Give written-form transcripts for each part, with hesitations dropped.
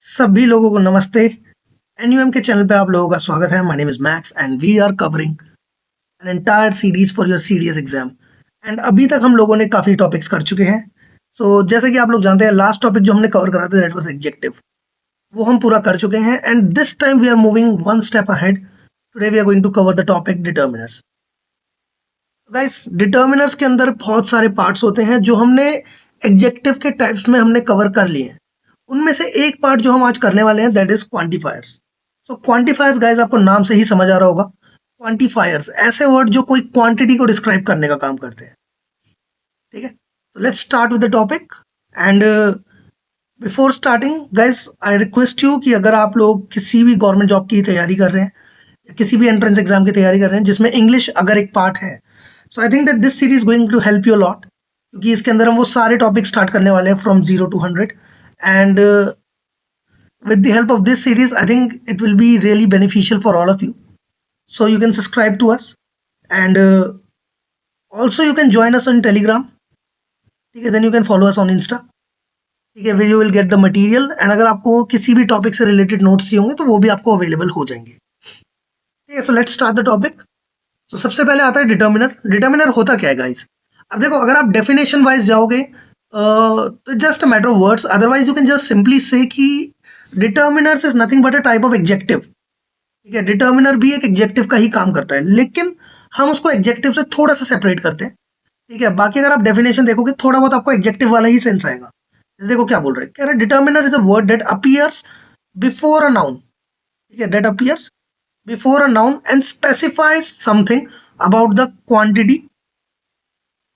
सभी लोगों को नमस्ते। एनयूएम के चैनल पे आप लोगों का स्वागत है। My name is Max and we are covering an entire series for your CDS exam. And अभी तक हम लोगों ने काफी टॉपिक्स कर चुके हैं। जैसे कि आप लोग जानते हैं, लास्ट टॉपिक जो हमने कवर करा था दैट वाज एडजेक्टिव, वो हम पूरा कर चुके हैं। And this time we are moving one step ahead. Today we are going to cover the topic determiners. Guys, determiners के अंदर बहुत सारे पार्ट्स होते हैं जो हमने एडजेक्टिव के टाइप्स में हमने कवर कर लिए हैं। उनमें से एक पार्ट जो हम आज करने वाले हैं that is quantifiers. Quantifiers guys, आपको नाम से ही समझ आ रहा होगा। क्वांटिफायर्स ऐसे वर्ड जो कोई क्वांटिटी को डिस्क्राइब करने का काम करते हैं। ठीक है, तो let's start with the topic. And before starting guys, I request you कि अगर आप लोग किसी भी गवर्नमेंट जॉब की तैयारी कर रहे हैं या किसी भी एंट्रेंस एग्जाम की तैयारी कर रहे हैं जिसमें इंग्लिश अगर एक पार्ट है, so I think that this series going to help you lot, क्योंकि इसके अंदर हम वो सारे टॉपिक स्टार्ट करने वाले हैं from 0 to 100। And with the help of this series, I think it will be really beneficial for all of you. So you can subscribe to us, and also you can join us on Telegram. ठीक है, then you can follow us on Insta. ठीक है, where you will get the material, and अगर आपको किसी भी topic से related notes चाहिए होंगे तो वो भी आपको अवेलेबल हो जाएंगे। ठीक है, so let's start the topic. तो सबसे पहले आता है डिटर्मिनर। डिटर्मिनर होता क्या है गाइस? अब देखो, अगर आप डेफिनेशन वाइज जाओगे तो just a matter of words, otherwise you can just simply से कि determiners is nothing but a type of adjective. ठीक है, डिटर्मिनर भी एक एडजेक्टिव का ही काम करता है, लेकिन हम उसको एडजेक्टिव से थोड़ा सा सेपरेट करते हैं। ठीक है, बाकी अगर आप डेफिनेशन देखोगे थोड़ा बहुत आपको एडजेक्टिव वाला ही सेंस आएगा। जैसे देखो क्या बोल रहे हैं, कह रहे determiner is a word that appears before a noun. ठीक है, that appears before a noun and specifies something about the quantity,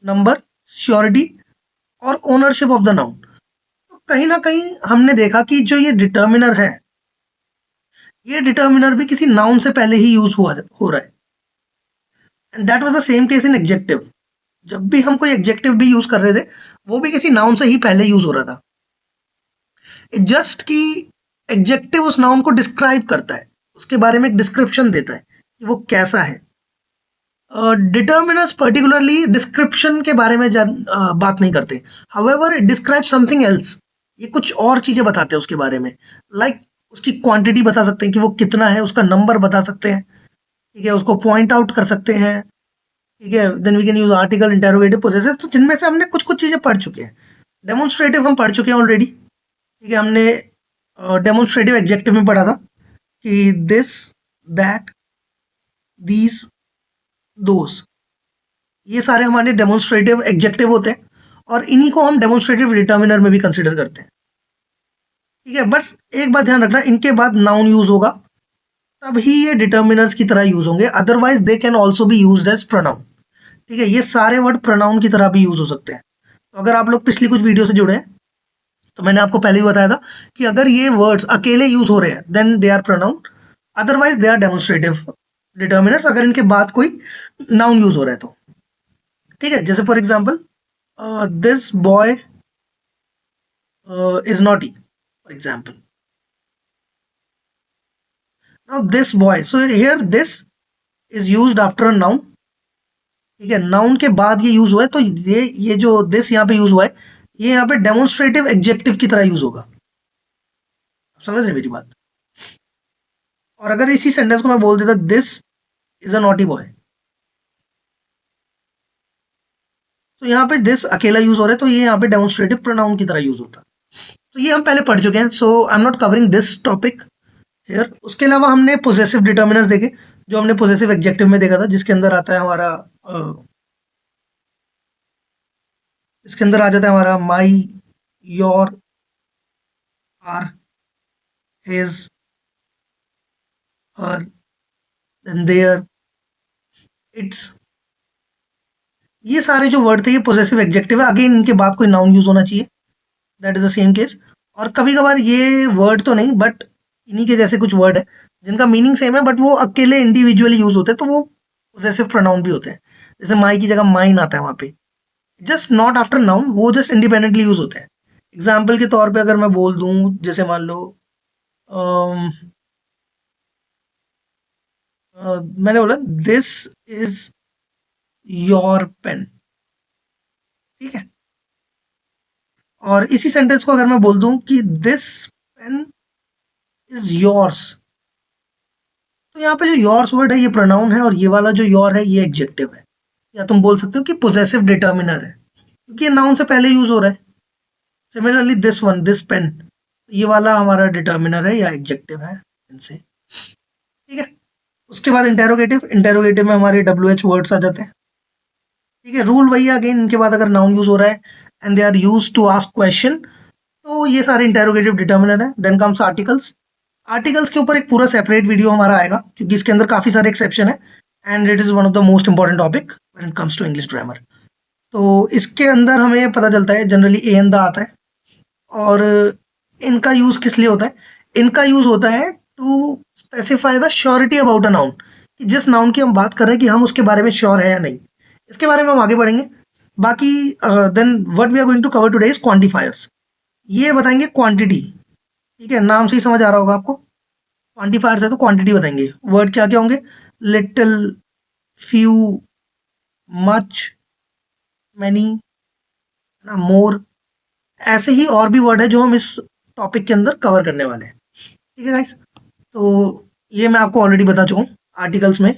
number, surety और ओनरशिप ऑफ द नाउन। तो कहीं ना कहीं हमने देखा कि जो ये डिटर्मिनर है, ये डिटर्मिनर भी किसी नाउन से पहले ही यूज हो रहा है। And that was the same case in adjective. जब भी हम कोई एडजेक्टिव भी यूज कर रहे थे, वो भी किसी नाउन से ही पहले यूज हो रहा था। जस्ट कि एडजेक्टिव उस नाउन को डिस्क्राइब करता है, उसके बारे में एक डिस्क्रिप्शन देता है कि वो कैसा है। डिटर्मिनर्स पर्टिकुलरली डिस्क्रिप्शन के बारे में बात नहीं करते। However it describe something else. ये कुछ और चीजें बताते हैं उसके बारे में। लाइक उसकी क्वांटिटी बता सकते हैं कि वो कितना है, उसका नंबर बता सकते हैं। ठीक है, उसको पॉइंट आउट कर सकते हैं। ठीक है, then we can use article, interrogative, possessive, तो जिनमें से हमने कुछ कुछ चीजें पढ़ चुके हैं। डेमोन्स्ट्रेटिव हम पढ़ चुके हैं ऑलरेडी। ठीक है, हमने डेमोन्स्ट्रेटिव एडजेक्टिव में पढ़ा था कि दिस, दैट, दीज, दोस, ये सारे हमारे डेमोन्स्ट्रेटिव एडजेक्टिव होते हैं, और इन्हीं को हम डेमोन्स्ट्रेटिव डिटर्मिनर में भी कंसिडर करते हैं। ठीक है, बट एक बात ध्यान रखना, इनके बाद नाउन यूज होगा तभी ये डिटर्मिनर्स की तरह यूज होंगे, otherwise they can also be used as pronoun. ठीक है, ये सारे वर्ड प्रोनाउन की तरह भी यूज हो सकते हैं। तो अगर आप लोग पिछली कुछ वीडियो से जुड़े हैं तो मैंने आपको पहले ही बताया था कि अगर ये वर्ड्स अकेले यूज हो रहे हैं then they are pronoun, otherwise they are demonstrative determiners, अगर इनके बाद कोई नाउन यूज हो रहा है तो। ठीक है, जैसे for example, this boy is naughty, for example. Now this boy, so here this is used after a noun. ठीक है, नाउन के बाद ये यूज हुआ है, तो ये जो दिस यहाँ पे यूज हुआ है, ये यहाँ पे डेमोन्स्ट्रेटिव एडजेक्टिव की तरह यूज होगा। समझ रहे मेरी बात? और अगर इसी सेंटेंस को मैं बोल देता this is a naughty boy, तो यहाँ पे दिस अकेला यूज हो रहा है, तो ये यहाँ पे डेमोन्स्ट्रेटिव प्रोनाउन की तरह यूज होता है। तो ये हम पहले पढ़ चुके हैं, so I am not covering this topic here. उसके अलावा हमने पोजेसिव डिटर्मिनर्स देखे, जो हमने पोजेसिव एडजेक्टिव में देखा था, जिसके अंदर आता है हमारा इसके अंदर आ जाता है हमारा my, your, our, his, her, then their, its. ये सारे जो वर्ड थे ये पोजेसिव एडजेक्टिव है। अगेन इनके बाद कोई नाउन यूज होना चाहिए, that is the same case. और कभी कभार ये वर्ड तो नहीं, बट इन्हीं के जैसे कुछ वर्ड है जिनका मीनिंग सेम है, बट वो अकेले इंडिविजुअली यूज होते हैं, तो वो पोजेसिव प्रोनाउन भी होते हैं। जैसे माई की जगह माइन आता है वहां पे, जस्ट नॉट आफ्टर नाउन, वो जस्ट इंडिपेंडेंटली यूज होते हैं। एग्जाम्पल के तौर पे अगर मैं बोल दूं, जैसे मान लो अम, मैंने बोला दिस इज योर पेन। ठीक है, और इसी सेंटेंस को अगर मैं बोल दूं कि दिस पेन इज योर्स। तो यहाँ पे जो योर्स वर्ड है ये प्रोनाउन है, और ये वाला जो योर है ये एडजेक्टिव है, या तुम बोल सकते हो कि पोजेसिव डिटर्मिनर है, क्योंकि ये नाउन से पहले यूज हो रहा है। Similarly this one, this pen, ये वाला हमारा डिटर्मिनर है या एडजेक्टिव है इनसे। ठीक है, उसके बाद इंटेरोगेटिव। इंटेरोगेटिव में हमारे WH वर्ड्स आ जाते हैं। ठीक है, रूल वही है अगेन, इनके बाद अगर नाउन यूज हो रहा है and they are use to ask question, तो ये सारे इंटेरोगेटिव डिटर्मिनर है। Then comes articles. आर्टिकल्स के ऊपर एक पूरा सेपरेट वीडियो हमारा आएगा, क्योंकि इसके अंदर काफी सारे एक्सेप्शन है, and it is one of the most important topic when it comes to English grammar. तो इसके अंदर हमें पता चलता है जनरली ए एन द आता है, और इनका यूज किस लिए होता है? इनका यूज होता है to specify the surety about a noun, कि जिस नाउन की हम बात कर रहे हैं कि हम उसके बारे में श्योर है या नहीं। इसके बारे में हम आगे बढ़ेंगे। बाकी then what we are going to cover today is quantifiers. ये बताएंगे क्वांटिटी। ठीक है, नाम से ही समझ आ रहा होगा आपको, क्वांटिफायर्स है तो क्वांटिटी बताएंगे। वर्ड क्या क्या होंगे? लिटिल, फ्यू, मच, मैनी, मोर। ऐसे ही और भी वर्ड है जो हम इस टॉपिक के अंदर कवर करने वाले हैं। ठीक है गाइस, तो ये मैं आपको ऑलरेडी बता चुका हूँ। आर्टिकल्स में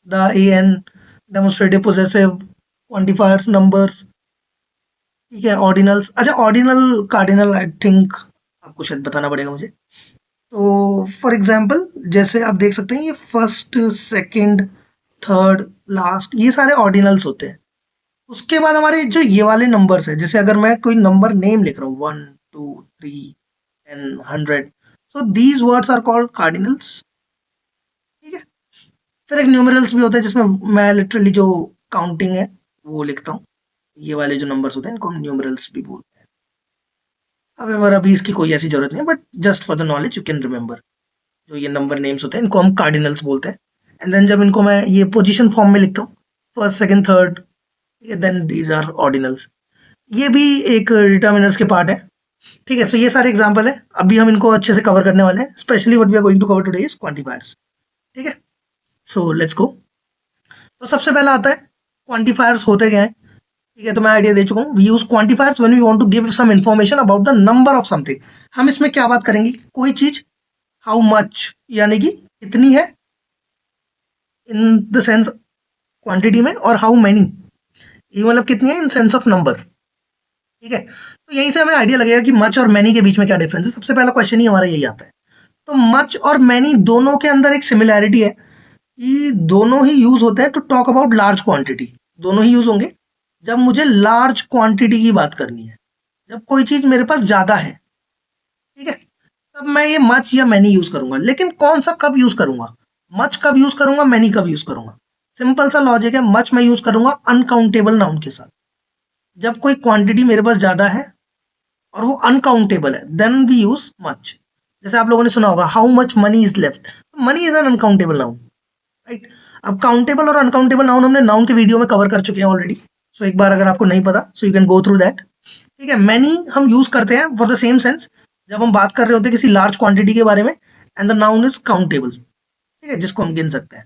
the, a an, demonstrative, possessive, quantifiers, numbers. ठीक है, ऑर्डिनल्स। अच्छा, ऑर्डिनल कार्डिनल आई थिंक आपको शायद बताना पड़ेगा मुझे। तो फॉर एग्जाम्पल जैसे आप देख सकते हैं, ये फर्स्ट, सेकंड, थर्ड, लास्ट, ये सारे ऑर्डिनल्स होते हैं। उसके बाद हमारे जो ये वाले नंबर्स है, जैसे अगर मैं कोई नंबर नेम लिख रहा हूँ 1 2 3 10 100, so these words are called cardinals. ठीक है, फिर एक न्यूमरल्स भी होता है, जिसमें मैं लिटरली जो काउंटिंग है वो लिखता हूँ। ये वाले जो नंबर्स होते हैं इनको हम न्यूमरल्स भी बोलते हैं। अब अभी इसकी कोई ऐसी जरूरत नहीं है, but just for the knowledge you can remember, जो ये नंबर नेम्स होते हैं इनको हम कार्डिनल्स बोलते हैं। एंड देन जब इनको मैं ये पोजीशन फॉर्म में लिखता हूँ, first, second, third, then these are ordinals. ये भी एक डिटर्मिनर्स के पार्ट है। ठीक है, सो ये सारे एग्जांपल है, अभी हम इनको अच्छे से कवर करने वाले हैं। Specially what we are going to cover today is quantifiers. ठीक है, सो लेट्स गो। तो सबसे पहला आता है क्वांटिफायर्स होते क्या है। ठीक है, तो मैं आइडिया दे चुका हूँ। We use quantifiers when we want to give some information about the number of something. हम इसमें क्या बात करेंगे? कोई चीज, हाउ मच यानी कि कितनी है इन द सेंस क्वांटिटी में, और हाउ मेनी ये मतलब कितनी है इन सेंस ऑफ नंबर। ठीक है, तो यहीं से हमें आइडिया लगेगा कि मच और मैनी के बीच में क्या डिफरेंस है। सबसे पहला क्वेश्चन ही हमारा यही आता है। तो मच और मैनी दोनों के अंदर एक सिमिलैरिटी है, कि दोनों ही यूज होते हैं to talk about large quantity. दोनों ही यूज होंगे जब मुझे लार्ज क्वांटिटी की बात करनी है, जब कोई चीज मेरे पास ज्यादा है। ठीक है, तब मैं ये मच या मैनी यूज करूंगा। लेकिन कौन सा कब यूज करूंगा? मच कब यूज करूंगा, मैनी कब यूज करूंगा? सिंपल सा लॉजिक है, मच मैं यूज करूंगा अनकाउंटेबल नाउन के साथ। जब कोई क्वांटिटी मेरे पास ज्यादा है और वो अनकाउंटेबल है, देन वी यूज मच। जैसे आप लोगों ने सुना होगा, how much money is left. Money is an uncountable noun, right? अब काउंटेबल और अनकाउंटेबल नाउन हमने नाउन के वीडियो में कवर कर चुके हैं ऑलरेडी। सो एक बार अगर आपको नहीं पता, so you can go through that. ठीक है, मैनी हम यूज करते हैं फॉर द सेम सेंस, जब हम बात कर रहे होते हैं किसी लार्ज क्वांटिटी के बारे में, and the noun is countable. ठीक है, जिसको हम गिन सकते हैं।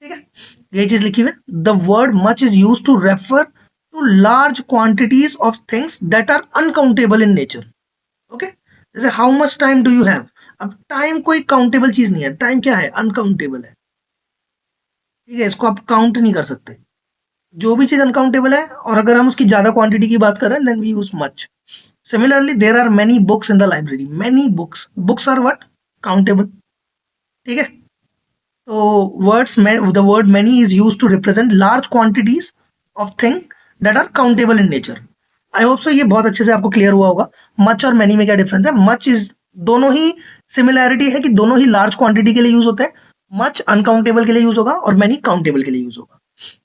ठीक है, ये चीज लिखी हुई है। The word much is use to refer to large quantities of things that are uncountable in nature. Okay, जैसे how much time do you have. अब टाइम कोई काउंटेबल चीज नहीं है, टाइम क्या है? अनकाउंटेबल है। ठीक है, इसको आप काउंट नहीं कर सकते। जो भी चीज अनकाउंटेबल है, और अगर हम उसकी ज्यादा क्वांटिटी की बात करें, then we use much. Similarly there are many books in the library. Many books, books are what? Countable. ठीक है, तो वर्ड्स में the word many is used to represent large quantities of thing that are countable in nature. I hope so ये बहुत अच्छे से आपको clear हुआ होगा मच और मैनी में क्या डिफरेंस है। मच इज, दोनों ही सिमिलैरिटी है कि दोनों ही लार्ज क्वांटिटी के लिए यूज होते हैं। मच अनकाउंटेबल के लिए यूज होगा और मैनी काउंटेबल के लिए यूज होगा।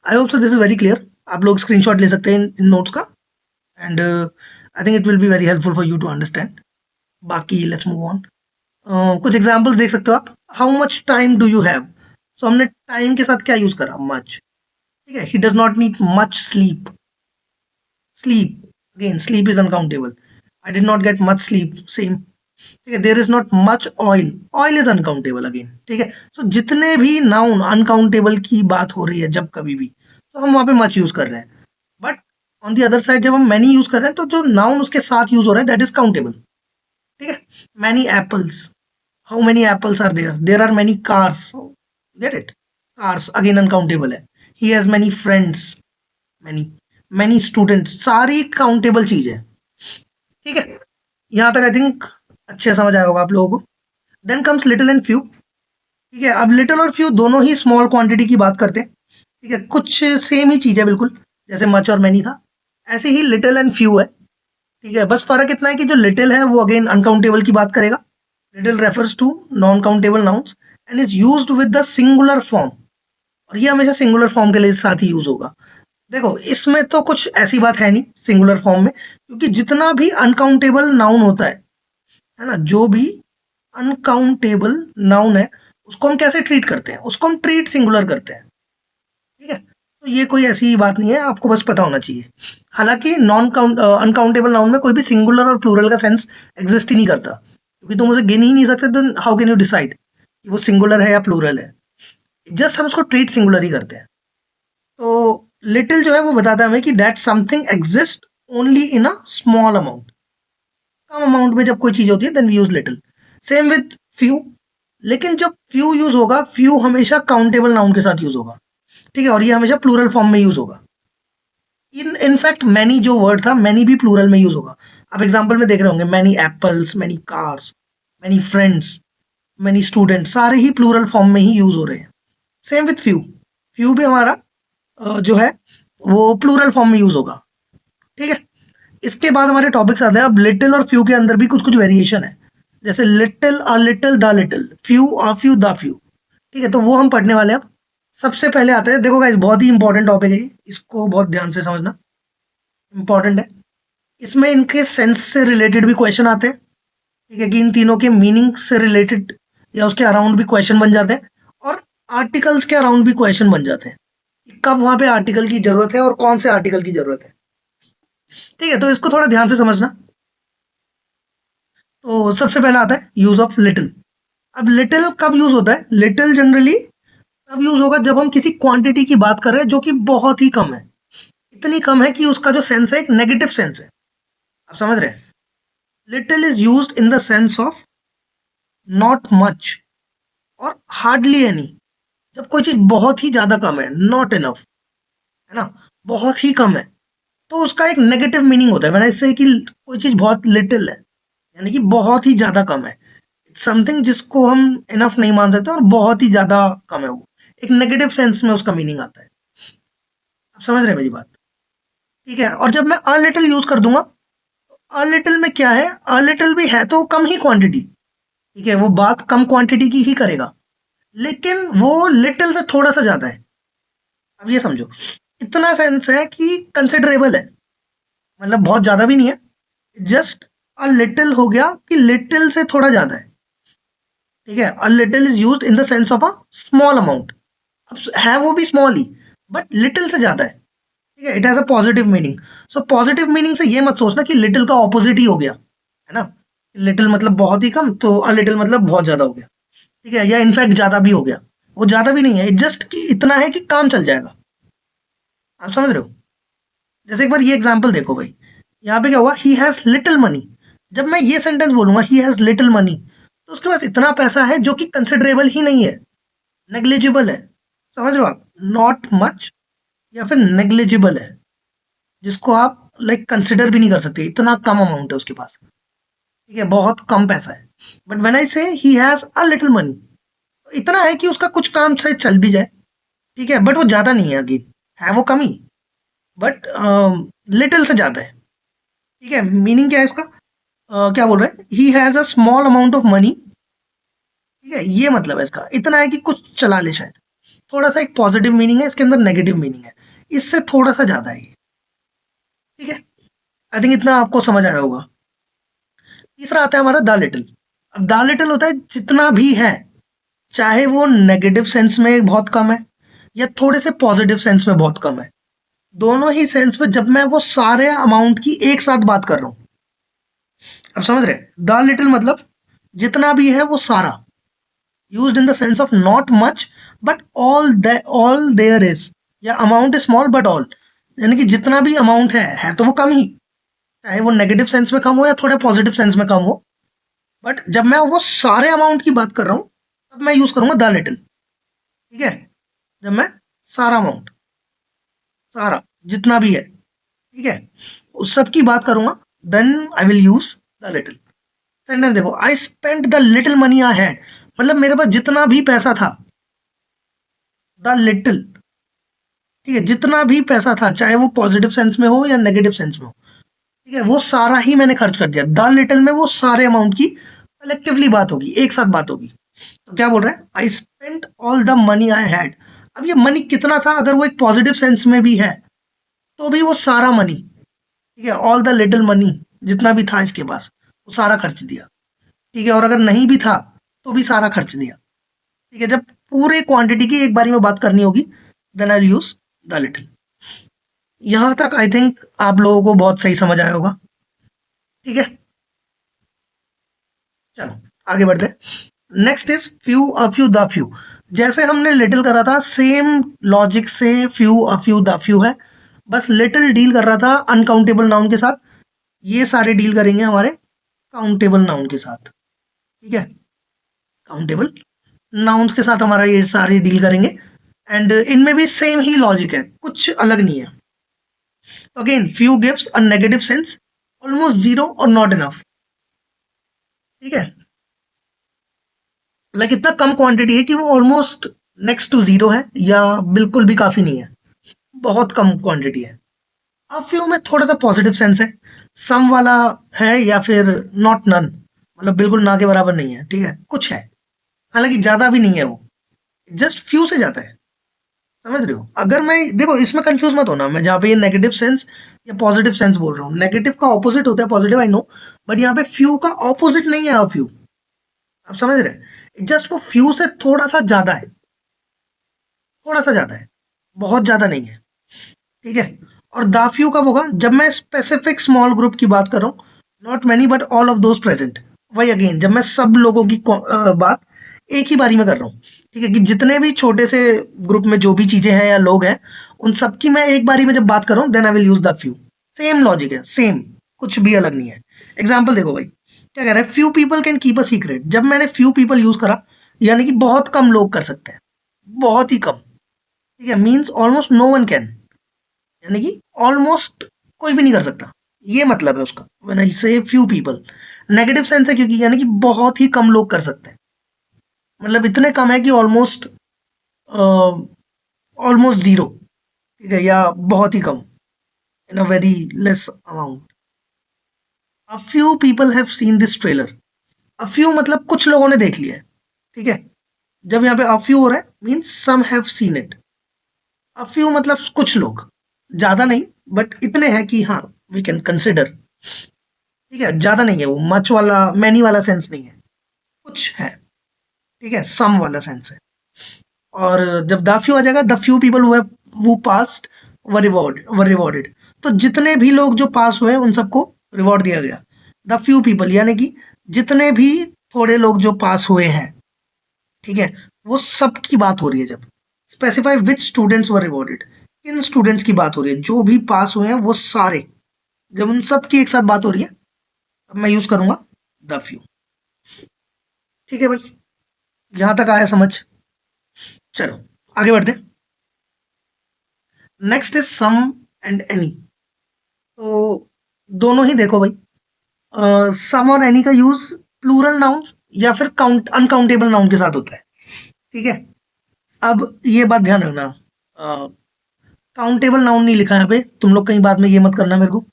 I hope so this is very clear. आप लोग स्क्रीनशॉट ले सकते हैं इन नोट्स का, and I think it will be very helpful for you to understand. बाकी लेट्स मूव ऑन। कुछ एग्जाम्पल्स देख सकते हो आप। How much time do you have. So हमने टाइम के साथ क्या यूज करा? मच। ठीक है, he does not need much sleep. Sleep, again sleep is uncountable. I did not get much sleep, same. ठीक है, there is not much oil. Oil is uncountable again. ठीक है, सो जितने भी नाउन अनकाउंटेबल की बात हो रही है जब कभी भी, तो हम वहां पे मच यूज कर रहे हैं। But on the other side जब हम मैनी यूज कर रहे हैं, तो जो नाउन उसके साथ यूज हो रहा है दैट इज काउंटेबल। ठीक है, many apples, how many apples are there, there are many cars, get it, cars again uncountable है, he has many friends, many, many students, सारी काउंटेबल चीज है। ठीक है, यहाँ तक आई थिंक अच्छे समझ आया होगा आप लोगों को। Then comes little and few. ठीक है, अब लिटिल और फ्यू दोनों ही स्मॉल क्वांटिटी की बात करते हैं। ठीक है, कुछ सेम ही चीज है बिल्कुल, जैसे मच और मैनी था, ऐसे ही लिटिल एंड फ्यू है। ठीक है, बस फर्क इतना है कि जो लिटिल है वो अगेन अनकाउंटेबल की बात करेगा। Little refers to non countable nouns and is used with the singular form, और ये हमेशा सिंगुलर फॉर्म के लिए साथ ही यूज होगा। देखो इसमें तो कुछ ऐसी बात है नहीं सिंगुलर फॉर्म में, क्योंकि जितना भी अनकाउंटेबल नाउन होता है ना, जो भी अनकाउंटेबल नाउन है उसको हम कैसे ट्रीट करते हैं, उसको हम ट्रीट सिंगुलर करते हैं। ठीक है, तो ये कोई ऐसी बात नहीं है, आपको बस पता होना चाहिए। हालांकि नॉन काउंट अनकाउंटेबल नाउन में कोई भी सिंगुलर और प्लूरल का सेंस एग्जिस्ट ही नहीं करता, क्योंकि तुम उसे गिन ही नहीं सकते, तो हाउ कैन यू डिसाइड कि वो सिंगुलर है या प्लूरल है। जस्ट हम उसको ट्रीट सिंगुलर ही करते हैं। तो लिटिल जो है वो बताता है हमें कि that something exist only in a small amount, कम अमाउंट में जब कोई चीज होती है then we use little. Same with few, लेकिन जब फ्यू यूज होगा, फ्यू हमेशा काउंटेबल नाउन के साथ यूज होगा। ठीक है, और ये हमेशा प्लूरल फॉर्म में यूज होगा। इनफैक्ट मैनी जो वर्ड था, मैनी भी प्लूरल में यूज होगा। आप एग्जांपल में देख रहे होंगे, many apples, many cars, many friends, many student, सारे ही प्लूरल फॉर्म में ही यूज हो रहे हैं। सेम विथ फ्यू, फ्यू भी हमारा जो है वो प्लूरल फॉर्म में यूज होगा। ठीक है, इसके बाद हमारे टॉपिक्स आते हैं। अब लिटिल और फ्यू के अंदर भी कुछ कुछ वेरिएशन है, जैसे little, a little, the little, few, a few, the few. ठीक है, तो वो हम पढ़ने वाले हैं अब। सबसे पहले आते हैं, देखो गाइस बहुत ही इंपॉर्टेंट टॉपिक है ये, इसको बहुत ध्यान से समझना, इंपॉर्टेंट है। इसमें इनके सेंस से रिलेटेड भी क्वेश्चन आते हैं। ठीक है, कि इन तीनों के मीनिंग से रिलेटेड या उसके अराउंड भी क्वेश्चन बन जाते हैं, और आर्टिकल्स के अराउंड भी क्वेश्चन बन जाते हैं, कि कब वहां पे आर्टिकल की जरूरत है और कौन से आर्टिकल की जरूरत है। ठीक है, तो इसको थोड़ा ध्यान से समझना। तो सबसे पहला आता है यूज ऑफ लिटिल। अब लिटिल कब यूज होता है, लिटिल जनरली तब यूज होगा जब हम किसी क्वांटिटी की बात कर रहे हैं जो कि बहुत ही कम है, इतनी कम है कि उसका जो सेंस है एक नेगेटिव सेंस है। आप समझ रहे हैं, little is used in the sense of not much और हार्डली एनी। जब कोई चीज बहुत ही ज्यादा कम है, नॉट इनफ, है ना, बहुत ही कम है, तो उसका एक नेगेटिव मीनिंग होता है। मैंने इससे कि कोई चीज बहुत लिटिल है, यानी कि बहुत ही ज्यादा कम है, समथिंग जिसको हम इनफ नहीं मान सकते और बहुत ही ज्यादा कम है, वो एक नेगेटिव सेंस में उसका मीनिंग आता है। आप समझ रहे हैं मेरी बात? ठीक है, और जब मैं अ लिटिल यूज कर दूंगा, अ लिटिल में क्या है, अ लिटिल भी है तो कम ही क्वांटिटी। ठीक है, वो बात कम क्वांटिटी की ही करेगा, लेकिन वो लिटिल से थोड़ा सा ज्यादा है। अब ये समझो, इतना सेंस है कि कंसिडरेबल है, मतलब बहुत ज्यादा भी नहीं है, जस्ट अ लिटिल हो गया कि लिटिल से थोड़ा ज्यादा है। ठीक है, a little is used in the sense of a small amount. अब है वो भी स्मॉल ही, बट लिटिल से ज्यादा है। ठीक है, it has a positive meaning. So positive meaning से ये मत सोचना कि लिटिल का ऑपोजिट ही हो गया, है ना, लिटिल मतलब बहुत ही कम, तो अ लिटिल मतलब बहुत ज्यादा हो गया। ठीक है, या इनफैक्ट ज्यादा भी हो गया, वो ज्यादा भी नहीं है, जस्ट कि इतना है कि काम चल जाएगा। आप समझ रहे हो? जैसे एक बार ये एग्जांपल देखो भाई, यहाँ पे क्या हुआ, ही हैज लिटिल मनी। जब मैं ये सेंटेंस बोलूंगा ही हैज लिटिल मनी, तो उसके पास इतना पैसा है जो कि कंसिडरेबल ही नहीं है, नेग्लिजिबल है। समझ रहे हो आप, नॉट मच या फिर नेग्लिजिबल है, जिसको आप लाइक कंसिडर भी नहीं कर सकते, इतना कम अमाउंट है उसके पास। ठीक है, बहुत कम पैसा है। बट व्हेन आई से he has a little money, इतना है कि उसका कुछ काम से चल भी जाए। ठीक है, बट वो ज्यादा नहीं है, अगेन है वो कमी, बट लिटिल से ज्यादा है। ठीक है, मीनिंग क्या है इसका, क्या बोल रहे हैं, he has a small amount of money. ठीक है, ये मतलब है इसका, इतना है कि कुछ चला ले शायद। थोड़ा सा एक पॉजिटिव मीनिंग है इसके अंदर, नेगेटिव मीनिंग है, इससे थोड़ा सा ज्यादा है ये। ठीक है, आई थिंक इतना आपको समझ आया होगा। तीसरा आता है हमारा द लिटिल। अब द लिटिल होता है जितना भी है, चाहे वो नेगेटिव सेंस में बहुत कम है या थोड़े से पॉजिटिव सेंस में बहुत कम है, दोनों ही सेंस में जब मैं वो सारे अमाउंट की एक साथ बात कर रहा हूं। अब समझ रहे, द लिटिल मतलब जितना भी है वो सारा, used in the sense of not much but all there is, या amount is small but all, यानी कि जितना भी अमाउंट है तो वो कम ही, चाहे वो नेगेटिव सेंस में कम हो या थोड़े पॉजिटिव सेंस में कम हो, बट जब मैं वो सारे अमाउंट की बात कर रहा हूं तब मैं यूज करूंगा द लिटिल। ठीक है, जब मैं सारा अमाउंट, सारा जितना भी है, ठीक है, उस सब की बात करूंगा, then I will use the little. Sentence देखो, I spent the little money I had, मतलब मेरे पास जितना भी पैसा था, द लिटिल, ठीक है, जितना भी पैसा था, चाहे वो पॉजिटिव सेंस में हो या नेगेटिव सेंस में हो, ठीक है, वो सारा ही मैंने खर्च कर दिया। द लिटिल में वो सारे अमाउंट की कलेक्टिवली बात होगी, एक साथ बात होगी। तो क्या बोल रहा है, I spent all the money I had. अब ये मनी कितना था, अगर वो एक पॉजिटिव सेंस में भी है तो भी वो सारा मनी, ठीक है, ऑल द लिटिल मनी, जितना भी था इसके पास वो सारा खर्च दिया। ठीक है, और अगर नहीं भी था तो भी सारा खर्च दिया। ठीक है, जब पूरे क्वांटिटी की एक बारी में बात करनी होगी, then I use the little. यहां तक आई थिंक आप लोगों को बहुत सही समझ आया होगा। ठीक है, चलो आगे बढ़ते हैं। Next is few, a few, the few. जैसे हमने लिटिल करा था, सेम लॉजिक से few, a few, the few है। बस लिटिल डील कर रहा था अनकाउंटेबल नाउन के साथ, ये सारे डील करेंगे हमारे काउंटेबल नाउन के साथ। ठीक है, काउंटेबल नाउन्स के साथ हमारा ये सारे डील करेंगे, एंड इनमें भी सेम ही लॉजिक है, कुछ अलग नहीं है। Again few gives a negative sense, almost zero और नॉट इनफ। ठीक है, लाइक इतना कम क्वांटिटी है कि वो ऑलमोस्ट नेक्स्ट टू जीरो है, या बिल्कुल भी काफी नहीं है, बहुत कम क्वांटिटी है। अब फ्यू में थोड़ा सा पॉजिटिव सेंस है, सम वाला है, या फिर नॉट नन, मतलब बिल्कुल ना के बराबर नहीं है। ठीक है, कुछ है, हालांकि ज्यादा भी नहीं है, वो जस्ट फ्यू से जाता है। समझ रहे हो, अगर मैं देखो इसमें कंफ्यूज मत होना, मैं जहाँ पे ये नेगेटिव सेंस या पॉजिटिव सेंस बोल रहा हूँ, नेगेटिव का ऑपोजिट होता है पॉजिटिव, आई नो, बट यहाँ पे फ्यू का ऑपोजिट नहीं है फ्यू। आप समझ रहे हैं, जस्ट वो फ्यू से थोड़ा सा ज्यादा है, थोड़ा सा ज्यादा है, बहुत ज्यादा नहीं है। ठीक है, और द फ्यू कब होगा, जब मैं स्पेसिफिक स्मॉल ग्रुप की बात कर रहा हूँ, not many but all of those present. वही अगेन, जब मैं सब लोगों की बात एक ही बारी में कर रहा हूँ, ठीक है, कि जितने भी छोटे से ग्रुप में जो भी चीजें हैं या लोग हैं, उन सब की मैं एक बारी में जब बात कर रहा हूँ, then I will use the few. Same logic है, सेम, कुछ भी अलग नहीं है। एग्जाम्पल देखो भाई, क्या कह रहा है, few people can keep a secret. जब मैंने फ्यू पीपल यूज करा, यानी कि बहुत कम लोग कर सकते हैं, बहुत ही कम। ठीक है, means almost no one can, यानी कि ऑलमोस्ट कोई भी नहीं कर सकता, ये मतलब है उसका व्हेन आई से फ्यू पीपल। नेगेटिव सेंस है, क्योंकि यानी कि बहुत ही कम लोग कर सकते हैं, मतलब इतने कम है कि ऑलमोस्ट, ऑलमोस्ट जीरो। ठीक है, या बहुत ही कम, in a very less amount. A few people have seen this trailer. A few मतलब कुछ लोगों ने देख लिया है। ठीक है, जब यहाँ पे अ फ्यू हो रहा है, means some have seen it. A few मतलब कुछ लोग, ज्यादा नहीं, बट इतने हैं कि हाँ, वी कैन कंसिडर। ठीक है, ज्यादा नहीं है, वो मच वाला, मैनी वाला सेंस नहीं है, कुछ है। ठीक है, सम वाला सेंस है। और जब द फ्यू आ जाएगा, द फ्यू पीपल वो पास्ट वर रिवॉर्डेड। तो जितने भी लोग जो पास हुए उन सबको रिवॉर्ड दिया गया। द फ्यू पीपल यानी कि जितने भी थोड़े लोग जो पास हुए हैं, ठीक है, वो सब की बात हो रही है। जब specify which students were rewarded, किन स्टूडेंट्स की बात हो रही है, जो भी पास हुए हैं वो सारे, जब उन सब की एक साथ बात हो रही है, तब मैं यूज करूंगा द फ्यू। ठीक है भाई, यहां तक आया समझ। चलो आगे बढ़ते हैं। Next is some and any. तो दोनों ही देखो भाई, सम और एनी का यूज प्लूरल नाउन्स या फिर काउंट अनकाउंटेबल नाउन के साथ होता है। ठीक है, अब ये बात ध्यान रखना, काउंटेबल नाउन नहीं लिखा है यहाँ पे, तुम लोग कहीं बाद में ये मत करना मेरे को।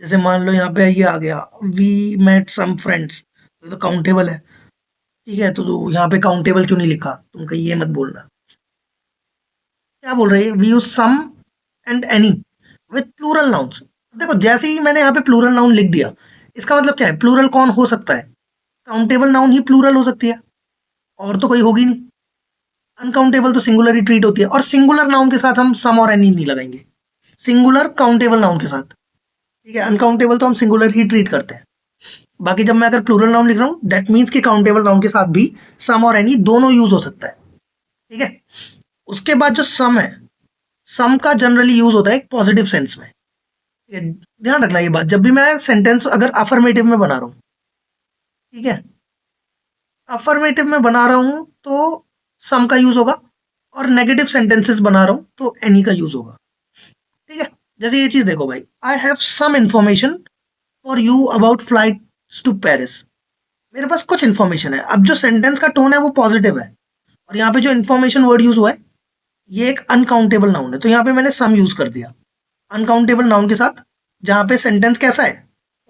जैसे मान लो यहाँ पे ये आ गया, वी मेट सम फ्रेंड्स, तो काउंटेबल है। ठीक है, तो यहाँ पे काउंटेबल क्यों नहीं लिखा, तुम कहीं ये मत बोलना। क्या बोल रही है, we use some and any with plural nouns. देखो जैसे ही मैंने यहाँ पे प्लूरल नाउन लिख दिया, इसका मतलब क्या है, प्लूरल कौन हो सकता है, काउंटेबल नाउन ही प्लूरल हो सकती है, और तो कोई होगी नहीं। अनकाउंटेबल तो सिंगुलर ही ट्रीट होती है, और सिंगुलर नाउन के साथ हम सम और एनी नहीं लगाएंगे, सिंगुलर काउंटेबल नाउन के साथ। ठीक है, अनकाउंटेबल तो हम सिंगुलर ही ट्रीट करते हैं। बाकी जब मैं अगर प्लूरल नाउन लिख रहा हूँ, दैट मीन्स कि काउंटेबल नाउन के साथ भी सम और एनी दोनों यूज हो सकता है। ठीक है, उसके बाद जो सम है, सम का जनरली यूज होता है एक पॉजिटिव सेंस में। ठीक है, ध्यान रखना ये बात, जब भी मैं सेंटेंस अगर अफर्मेटिव में बना रहा हूँ, ठीक है, अफर्मेटिव में बना रहा हूं तो सम का यूज होगा, और नेगेटिव सेंटेंसेस बना रहा हूं तो एनी का यूज होगा। ठीक है, जैसे ये चीज देखो भाई, I have some information for you about flight to Paris. मेरे पास कुछ इंफॉर्मेशन है। अब जो सेंटेंस का टोन है वो पॉजिटिव है, और यहाँ पे जो इंफॉर्मेशन वर्ड यूज हुआ है ये एक अनकाउंटेबल नाउन है, तो यहाँ पे मैंने सम यूज कर दिया अनकाउंटेबल नाउन के साथ, जहां पे सेंटेंस कैसा है,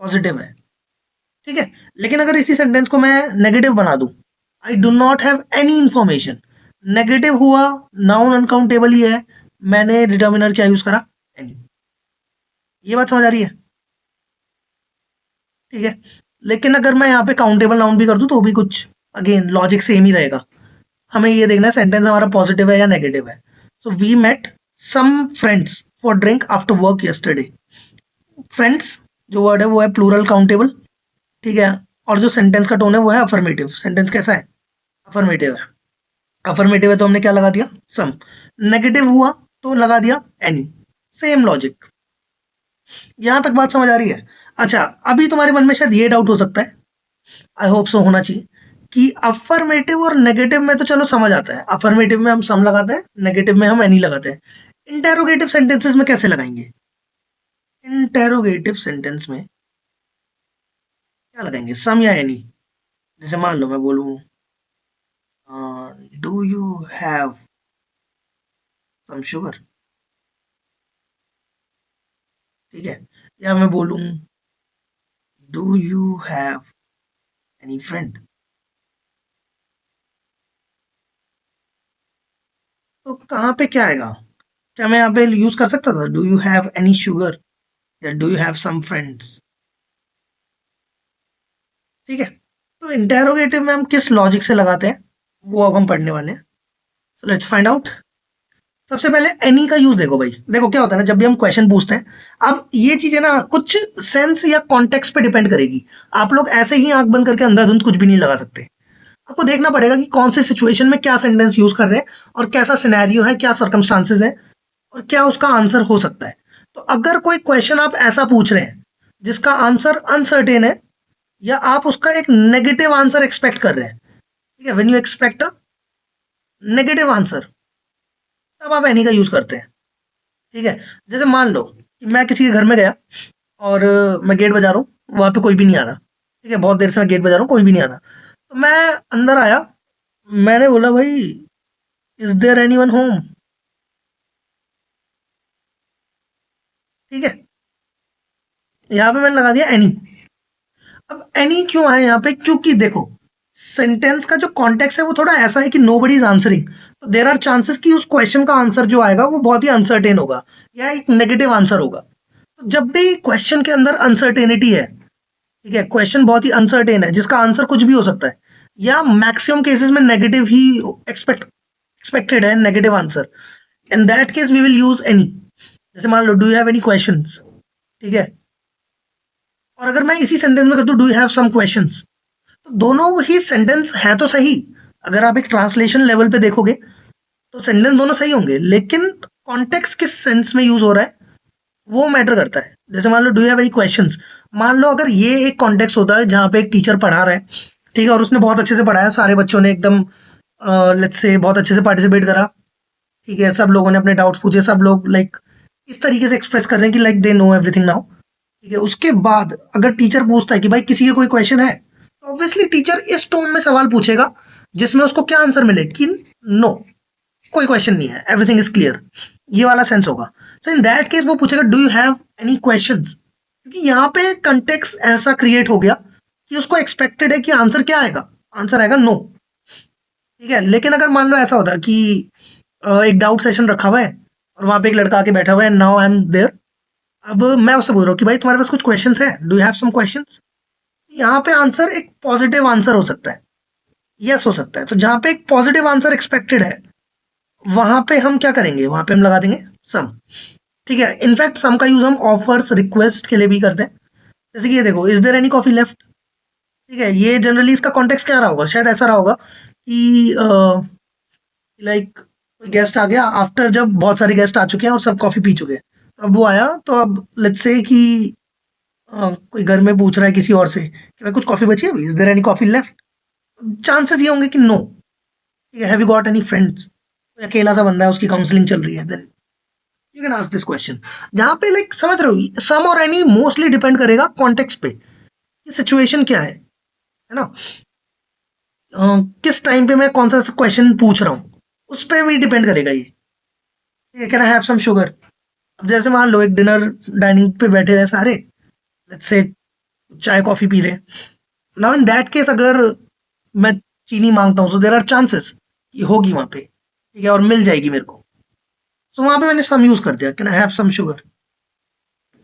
पॉजिटिव है। ठीक है, लेकिन अगर इसी सेंटेंस को मैं नेगेटिव बना दूं, I do not have any information, negative हुआ, नाउन अनकाउंटेबल ही है, मैंने डिटर्मिनर क्या यूज करा, एनी। ये बात समझ आ रही है? ठीक है, लेकिन अगर मैं यहाँ पे काउंटेबल नाउन भी कर दूं तो भी कुछ अगेन लॉजिक सेम ही रहेगा। हमें ये देखना है सेंटेंस हमारा पॉजिटिव है या नेगेटिव है। So we met some friends for drink after work yesterday. Friends जो वर्ड है वो है प्लूरल काउंटेबल। ठीक है, और जो सेंटेंस का टोन है वो है अफर्मेटिव। सेंटेंस कैसा है, अफर्मेटिव है। अफर्मेटिव है तो हमने क्या लगा दिया, सम। नेगेटिव हुआ तो लगा दिया एनी। Same logic. यहां तक बात समझ आ रही है? अच्छा, अभी तुम्हारे मन में शायद ये डाउट हो सकता है, आई होप सो होना चाहिए, कि अफर्मेटिव और नेगेटिव में तो चलो समझ आता है, अफर्मेटिव में हम सम लगाते हैं, नेगेटिव में हम एनी लगाते हैं, इंटेरोगेटिव सेंटेंसेस में कैसे लगाएंगे? इंटेरोगेटिव सेंटेंस में क्या लगाएंगे, सम या एनी? जैसे मान लो मैं बोलूं do you have some sugar. ठीक है, या मैं बोलूं do you have any friend. तो कहाँ पे क्या आएगा? क्या मैं यहाँ पे यूज कर सकता था do you have any sugar या do you have some friends? ठीक है, तो इंटेरोगेटिव में हम किस लॉजिक से लगाते हैं वो अब हम पढ़ने वाले हैं। So let's find out. सबसे पहले एनी का यूज देखो भाई। देखो क्या होता है ना, जब भी हम क्वेश्चन पूछते हैं, अब ये चीजें ना कुछ सेंस या कॉन्टेक्स्ट पे डिपेंड करेगी। आप लोग ऐसे ही आंख बंद करके अंधाधुंध कुछ भी नहीं लगा सकते। आपको देखना पड़ेगा कि कौन से सिचुएशन में क्या सेंटेंस यूज कर रहे हैं, और कैसा सिनेरियो है, क्या सर्कमस्टांसेस है, और क्या उसका आंसर हो सकता है। तो अगर कोई क्वेश्चन आप ऐसा पूछ रहे हैं जिसका आंसर अनसर्टेन है, या आप उसका एक नेगेटिव आंसर एक्सपेक्ट कर रहे हैं, ठीक है, when you expect a negative answer, तब आप एनी का यूज करते हैं। ठीक है, जैसे मान लो कि मैं किसी के घर में गया, और मैं गेट बजा रहा हूँ, वहां पे कोई भी नहीं आ रहा। ठीक है, बहुत देर से मैं गेट बजा रहा हूँ, कोई भी नहीं आ रहा। तो मैं अंदर आया, मैंने बोला भाई इज देयर एनीवन होम। ठीक है, यहाँ पे मैंने लगा दिया एनी। अब एनी क्यों है यहाँ पे, क्योंकि देखो सेंटेंस का जो कॉन्टेक्स्ट है वो थोड़ा ऐसा है कि नोबडी इज आंसरिंग, तो देर आर चांसेस कि उस क्वेश्चन का आंसर जो आएगा वो बहुत ही अनसर्टेन होगा, या एक नेगेटिव आंसर होगा। तो जब भी क्वेश्चन के अंदर अनसर्टेनिटी है, ठीक है, क्वेश्चन बहुत ही अनसर्टेन है जिसका आंसर कुछ भी हो सकता है, या मैक्सिमम केसेस में नेगेटिव ही एक्सपेक्टेड है, negative answer, in that case we will use any. जैसे मान लो do you have any questions. ठीक है, और अगर मैं इसी सेंटेंस में कर दूं do you have some questions, तो दोनों ही सेंटेंस है तो सही। अगर आप एक ट्रांसलेशन लेवल पे देखोगे तो सेंटेंस दोनों सही होंगे, लेकिन कॉन्टेक्स्ट किस सेंस में यूज हो रहा है वो मैटर करता है। जैसे मान लो do you have any questions, मान लो अगर ये एक कॉन्टेक्स्ट होता है जहां पे एक टीचर पढ़ा रहा है, ठीक है, और उसने बहुत अच्छे से पढ़ाया, सारे बच्चों ने एकदम लेट्स से बहुत अच्छे से पार्टिसिपेट करा। ठीक है, सब लोगों ने अपने डाउट्स पूछे, सब लोग लाइक इस तरीके से एक्सप्रेस कर रहे हैं कि like they know everything now. ठीक है, उसके बाद अगर टीचर पूछता है कि भाई किसी का कोई क्वेश्चन है, तो ऑब्वियसली टीचर इस टोन में सवाल पूछेगा जिसमें उसको क्या आंसर मिले कि नो, कोई क्वेश्चन नहीं है, एवरीथिंग इज क्लियर, ये वाला सेंस होगा। सो इन दैट केस वो पूछेगा do you have any questions, क्योंकि यहाँ पे कंटेक्स्ट ऐसा क्रिएट हो गया कि उसको एक्सपेक्टेड है कि आंसर क्या आएगा, आंसर आएगा नो। ठीक है, लेकिन अगर मान लो ऐसा होता कि एक डाउट सेशन रखा हुआ है, और वहां पे एक लड़का आके बैठा हुआ है, नाउ आई एम देयर, अब मैं उससे बोल रहा हूँ कि भाई तुम्हारे पास कुछ क्वेश्चंस है, do you have some questions. यहाँ पे आंसर एक पॉजिटिव आंसर हो सकता है, यस हो सकता है। तो जहां पे एक पॉजिटिव आंसर एक्सपेक्टेड है, वहां पे हम क्या करेंगे, वहां पे हम लगा देंगे सम। ठीक है, इनफैक्ट सम का यूज हम ऑफर्स रिक्वेस्ट के लिए भी करते हैं। जैसे कि ये देखो is there any coffee left. ठीक है, ये जनरली इसका कॉन्टेक्स्ट क्या रहा होगा, शायद ऐसा रहा होगा कि लाइक कोई गेस्ट आ गया आफ्टर, जब बहुत सारे गेस्ट आ चुके हैं और सब कॉफी पी चुके हैं, तो अब वो आया, तो अब लेट्स से कि कोई घर में पूछ रहा है किसी और से कि भाई कुछ कॉफी बची है, is there any coffee left. Chances ये होंगे कि नो। ठीक है, have you got any friends? अकेला सा बंदा है, उसकी काउंसलिंग चल रही है, then you can ask this question. जहां पे लाइक समझ रहे हो, सम और एनी मोस्टली डिपेंड करेगा कॉन्टेक्स्ट पे, कि सिचुएशन क्या है ना। किस टाइम पे मैं कौन सा क्वेश्चन पूछ रहा हूँ, उस पर भी डिपेंड करेगा ये। Can I have some sugar? अब जैसे मान लो एक डिनर डाइनिंग पे बैठे हैं सारे, लेट्स से चाय कॉफी पी रहे हैं। नाउ इन दैट केस अगर मैं चीनी मांगता हूँ, सो देर आर चांसेस कि होगी वहां पे, ठीक है, और मिल जाएगी मेरे को। सो वहां पे मैंने सम यूज कर दिया, can I have some sugar,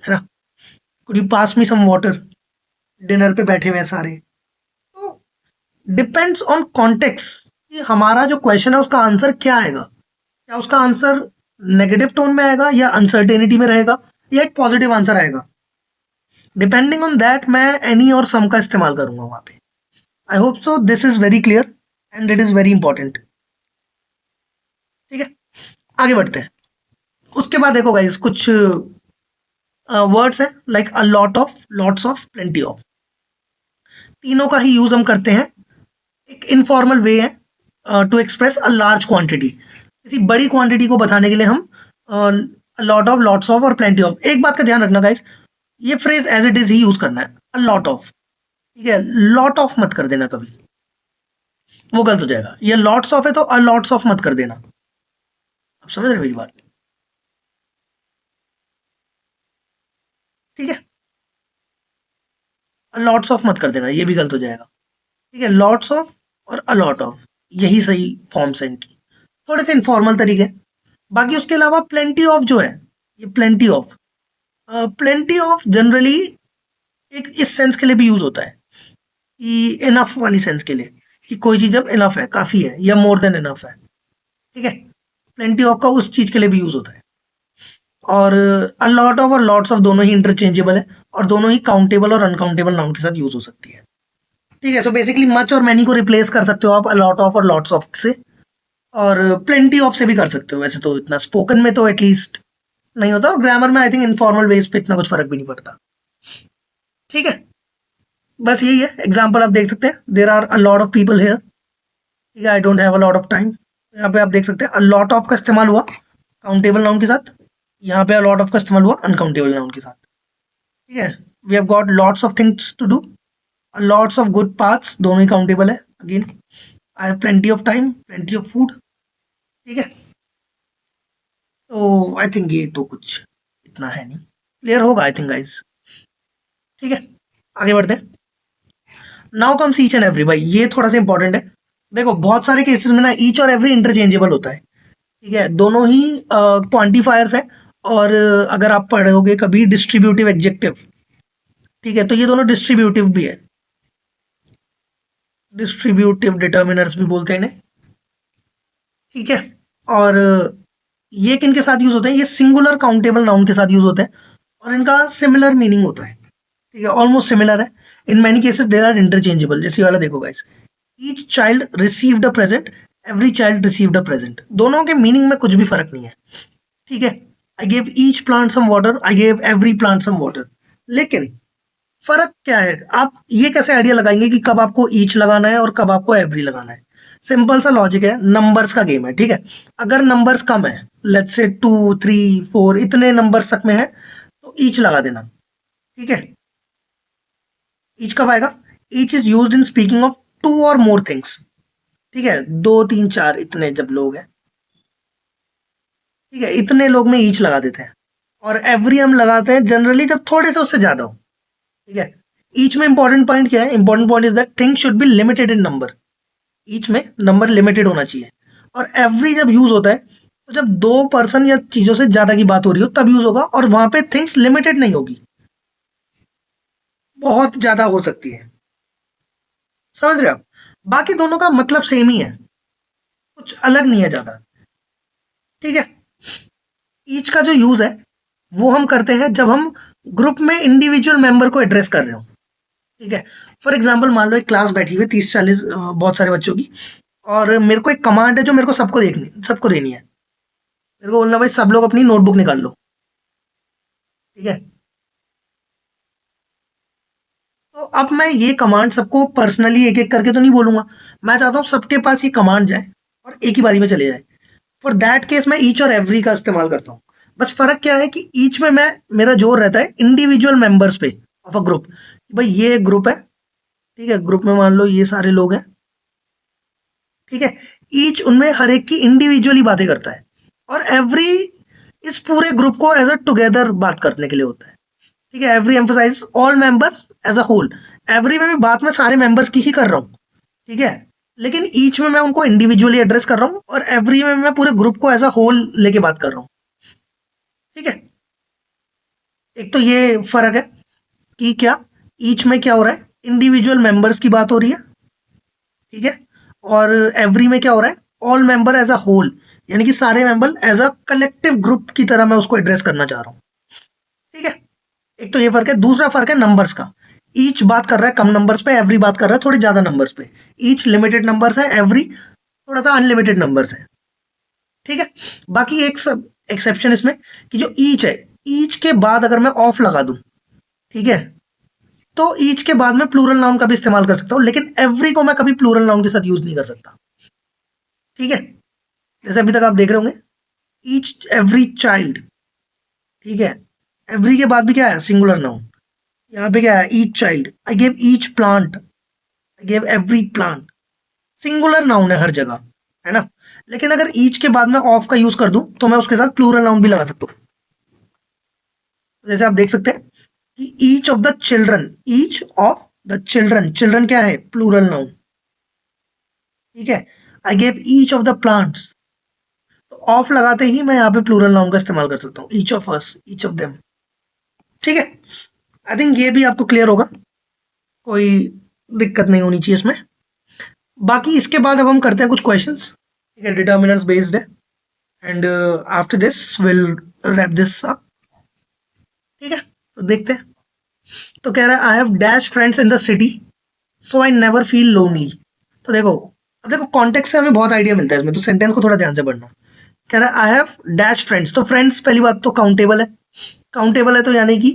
है ना। Could you pass me some water? Dinner पे बैठे हुए हैं सारे। तो डिपेंड्स ऑन कॉन्टेक्स्ट कि हमारा जो क्वेश्चन है उसका आंसर क्या आएगा। क्या उसका आंसर नेगेटिव टोन में आएगा, या अनसर्टेनिटी में रहेगा, या एक पॉजिटिव आंसर आएगा। डिपेंडिंग ऑन दैट मैं एनी और सम का इस्तेमाल करूंगा वहां पे। आई hope so this is very clear and it is very important. ठीक है, आगे बढ़ते हैं। उसके बाद देखो गाइस, कुछ वर्ड्स हैं like a lot of, lots of, plenty of. तीनों का ही यूज हम करते हैं। एक इनफॉर्मल वे है to express a large quantity. किसी बड़ी क्वांटिटी को बताने के लिए हम लॉट ऑफ, लॉट्स ऑफ और प्लेंटी ऑफ। एक बात का ध्यान रखना गाइस, ये फ्रेज एज इट इज ही यूज करना है, अ लॉट ऑफ। ठीक है, लॉट ऑफ मत कर देना कभी, वो गलत हो जाएगा। ये लॉट्स ऑफ है तो अ लॉट्स ऑफ मत कर देना। आप समझ रहे मेरी बात? ठीक है, लॉट्स ऑफ मत कर देना, ये भी गलत हो जाएगा। ठीक है, लॉट्स ऑफ और अ लॉट ऑफ, यही सही फॉर्म्स है इनकी। थोड़े से इनफॉर्मल तरीके। बाकी उसके अलावा प्लेंटी ऑफ जो है, ये प्लेंटी ऑफ जनरली एक इस सेंस के लिए भी यूज होता है कि इनफ वाली सेंस के लिए, कि कोई चीज जब इनफ है, काफी है, या मोर देन इनफ है। ठीक है, प्लेंटी ऑफ का उस चीज के लिए भी यूज होता है। और अ लॉट ऑफ और लॉट्स ऑफ दोनों ही इंटरचेंजेबल है, और दोनों ही काउंटेबल और अनकाउंटेबल नाउन के साथ यूज हो सकती है। ठीक है, सो बेसिकली मच और मैनी को रिप्लेस कर सकते हो आप अ लॉट ऑफ और लॉट्स ऑफ से, और प्लेंटी ऑफ से भी कर सकते हो। वैसे तो इतना स्पोकन में तो एटलीस्ट नहीं होता, और ग्रामर में आई थिंक इनफॉर्मल वेज पे इतना कुछ फर्क भी नहीं पड़ता। ठीक है, बस यही है। एग्जाम्पल आप देख सकते हैं, there are a lot of people here. ठीक है, I don't have a lot of time. यहाँ पे आप देख सकते हैं अ लॉट ऑफ का इस्तेमाल हुआ काउंटेबल नाउन के साथ, यहाँ पे अ लॉट ऑफ का इस्तेमाल हुआ अनकाउंटेबल नाउन के साथ। ठीक है, we have got lots of things to do, lots of good paths, दोनों ही काउंटेबल है again. I have plenty of time, plenty of food. ठीक है, तो आई थिंक ये तो कुछ इतना है नहीं, क्लियर होगा आई थिंक गाइस। ठीक है, आगे बढ़ते हैं। Now comes each and every. भाई ये थोड़ा सा इंपॉर्टेंट है। देखो बहुत सारे केसेस में ना ईच और एवरी इंटरचेंजेबल होता है। ठीक है, दोनों ही क्वांटिफायर्स है। और अगर आप पढ़ोगे कभी डिस्ट्रीब्यूटिव एडजेक्टिव, ठीक है, तो ये दोनों डिस्ट्रीब्यूटिव भी है। डिस्ट्रीब्यूटिव डिटर्मिनर्स भी बोलते हैं इन्हें। ठीक है, और ये किन के साथ यूज होते हैं? ये सिंगुलर काउंटेबल नाउन के साथ यूज होते हैं, और इनका सिमिलर मीनिंग होता है। ठीक है, ऑलमोस्ट सिमिलर है। In many cases there are interchangeable. जैसे ये वाला देखो guys, each child received a present, every child received a present. दोनों के मीनिंग में कुछ भी फर्क नहीं है। ठीक है, I gave each plant some water, I gave every plant some water. लेकिन फर्क क्या है? आप ये कैसे आइडिया लगाएंगे कि कब आपको ईच लगाना है और कब आपको एवरी लगाना है? सिंपल सा लॉजिक है, नंबर्स का गेम है। ठीक है, अगर नंबर्स कम है, लेट्स से 2 3 4 इतने नंबर्स तक में है, तो ईच लगा देना। ठीक है, ईच कब आएगा? Each is used in speaking of two or more things. ठीक है, 2 3 4 इतने जब लोग हैं, ठीक है, इतने लोग में ईच लगा देते हैं। और एवरी हम लगाते हैं जनरली जब थोड़े से उससे ज्यादा हो। ठीक है, ईच में इंपॉर्टेंट पॉइंट क्या है? Important point is that thing should be limited in number. Each में नंबर लिमिटेड होना चाहिए। और एवरी जब यूज होता है, तो जब दो पर्सन या चीजों से ज्यादा की बात हो रही हो तब यूज होगा, और वहां पे थिंग्स लिमिटेड नहीं होगी, बहुत ज्यादा हो सकती है। समझ रहे हो आप? बाकी दोनों का मतलब सेम ही है, कुछ अलग नहीं है ज्यादा। ठीक है, ईच का जो यूज है वो हम करते हैं जब हम ग्रुप में इंडिविजुअल मेंबर को एड्रेस कर रहे हो। ठीक है, फॉर एग्जाम्पल मान लो एक क्लास बैठी हुई 30 40 बहुत सारे बच्चों की, और मेरे को एक कमांड है जो मेरे को सबको देनी है। मेरे को बोलना, भाई सब लोग अपनी नोटबुक निकाल लो। ठीक है, तो अब मैं ये कमांड सबको पर्सनली एक एक करके तो नहीं बोलूंगा, मैं चाहता हूँ सबके पास ये कमांड जाए और एक ही बारी में चले जाए। फॉर दैट केस मैं ईच और एवरी का इस्तेमाल करता हूँ। बस फर्क क्या है कि ईच में मैं मेरा जोर रहता है इंडिविजुअल मेंबर्स पे ऑफ अ ग्रुप। भाई ये एक ग्रुप है, ठीक है, ग्रुप में मान लो ये सारे लोग हैं, ठीक है। ईच उनमें हर एक की इंडिविजुअली बातें करता है, और एवरी इस पूरे ग्रुप को एज अ टुगेदर बात करने के लिए होता है, ठीक है। Every emphasises all members as a whole. Every में भी बात मैं सारे मेंबर्स की ही कर रहा हूँ, ठीक है। लेकिन ईच में मैं उनको इंडिविजुअली एड्रेस कर रहा हूँ, और एवरी में मैं पूरे ग्रुप को एज अ होल लेके बात कर रहा हूँ, ठीक है। एक तो ये फर्क है कि क्या ईच में क्या हो रहा है, इंडिविजुअल मेंबर्स की बात हो रही है, ठीक है। और एवरी में क्या हो रहा है, all member as a whole, यानी कि सारे member as a collective group की तरह मैं उसको एड्रेस करना चाह रहा हूँ, ठीक है। एक तो ये फर्क है। दूसरा फर्क है नंबर्स का। ईच बात कर रहा है कम नंबर्स पे, एवरी बात कर रहा है थोड़ी ज्यादा नंबर्स पे। ईच लिमिटेड नंबर्स है, एवरी थोड़ा सा अनलिमिटेड नंबर्स है, ठीक है। बाकी एक सब एक्सेप्शन इसमें कि जो ईच है, ईच के बाद अगर मैं ऑफ लगा दूं, ठीक है, तो ईच के बाद में प्लूरल नाउन का भी इस्तेमाल कर सकता हूं, लेकिन एवरी को मैं कभी प्लूरल नाउन के साथ यूज नहीं कर सकता, ठीक है। जैसे अभी तक आप देख रहे होंगे, ईच एवरी चाइल्ड, ठीक है। एवरी के बाद भी क्या है, सिंगुलर नाउन। यहाँ पे क्या है, each child, I give each plant, I give every plant, singular noun है हर जगह, है ना। लेकिन अगर ईच के बाद में ऑफ का यूज कर दूं तो मैं उसके साथ प्लूरल नाउन भी लगा सकता हूँ। जैसे आप देख सकते हैं कि each of the children, each of the children, children क्या है, प्लूरल नाउन, ठीक है। I give each of the plants, तो ऑफ लगाते ही मैं यहाँ पे प्लूरल नाउन का इस्तेमाल कर सकता हूँ, each of us, each of them, ठीक है। आई थिंक ये भी आपको क्लियर होगा, कोई दिक्कत नहीं होनी चाहिए इसमें। बाकी इसके बाद अब हम करते हैं कुछ क्वेश्चंस, ठीक है, डिटर्मिनर्स बेस्ड है। And after this will wrap this up, ठीक है। तो देखते हैं। तो कह रहा है I have dash friends in the city so I never feel lonely. तो देखो, अब देखो कॉन्टेक्स्ट से हमें बहुत आइडिया मिलता है इसमें, तो सेंटेंस को थोड़ा ध्यान से पढ़ना। कह रहा है आई हैव डैश फ्रेंड्स, तो फ्रेंड्स पहली बात तो काउंटेबल है। काउंटेबल है तो यानी कि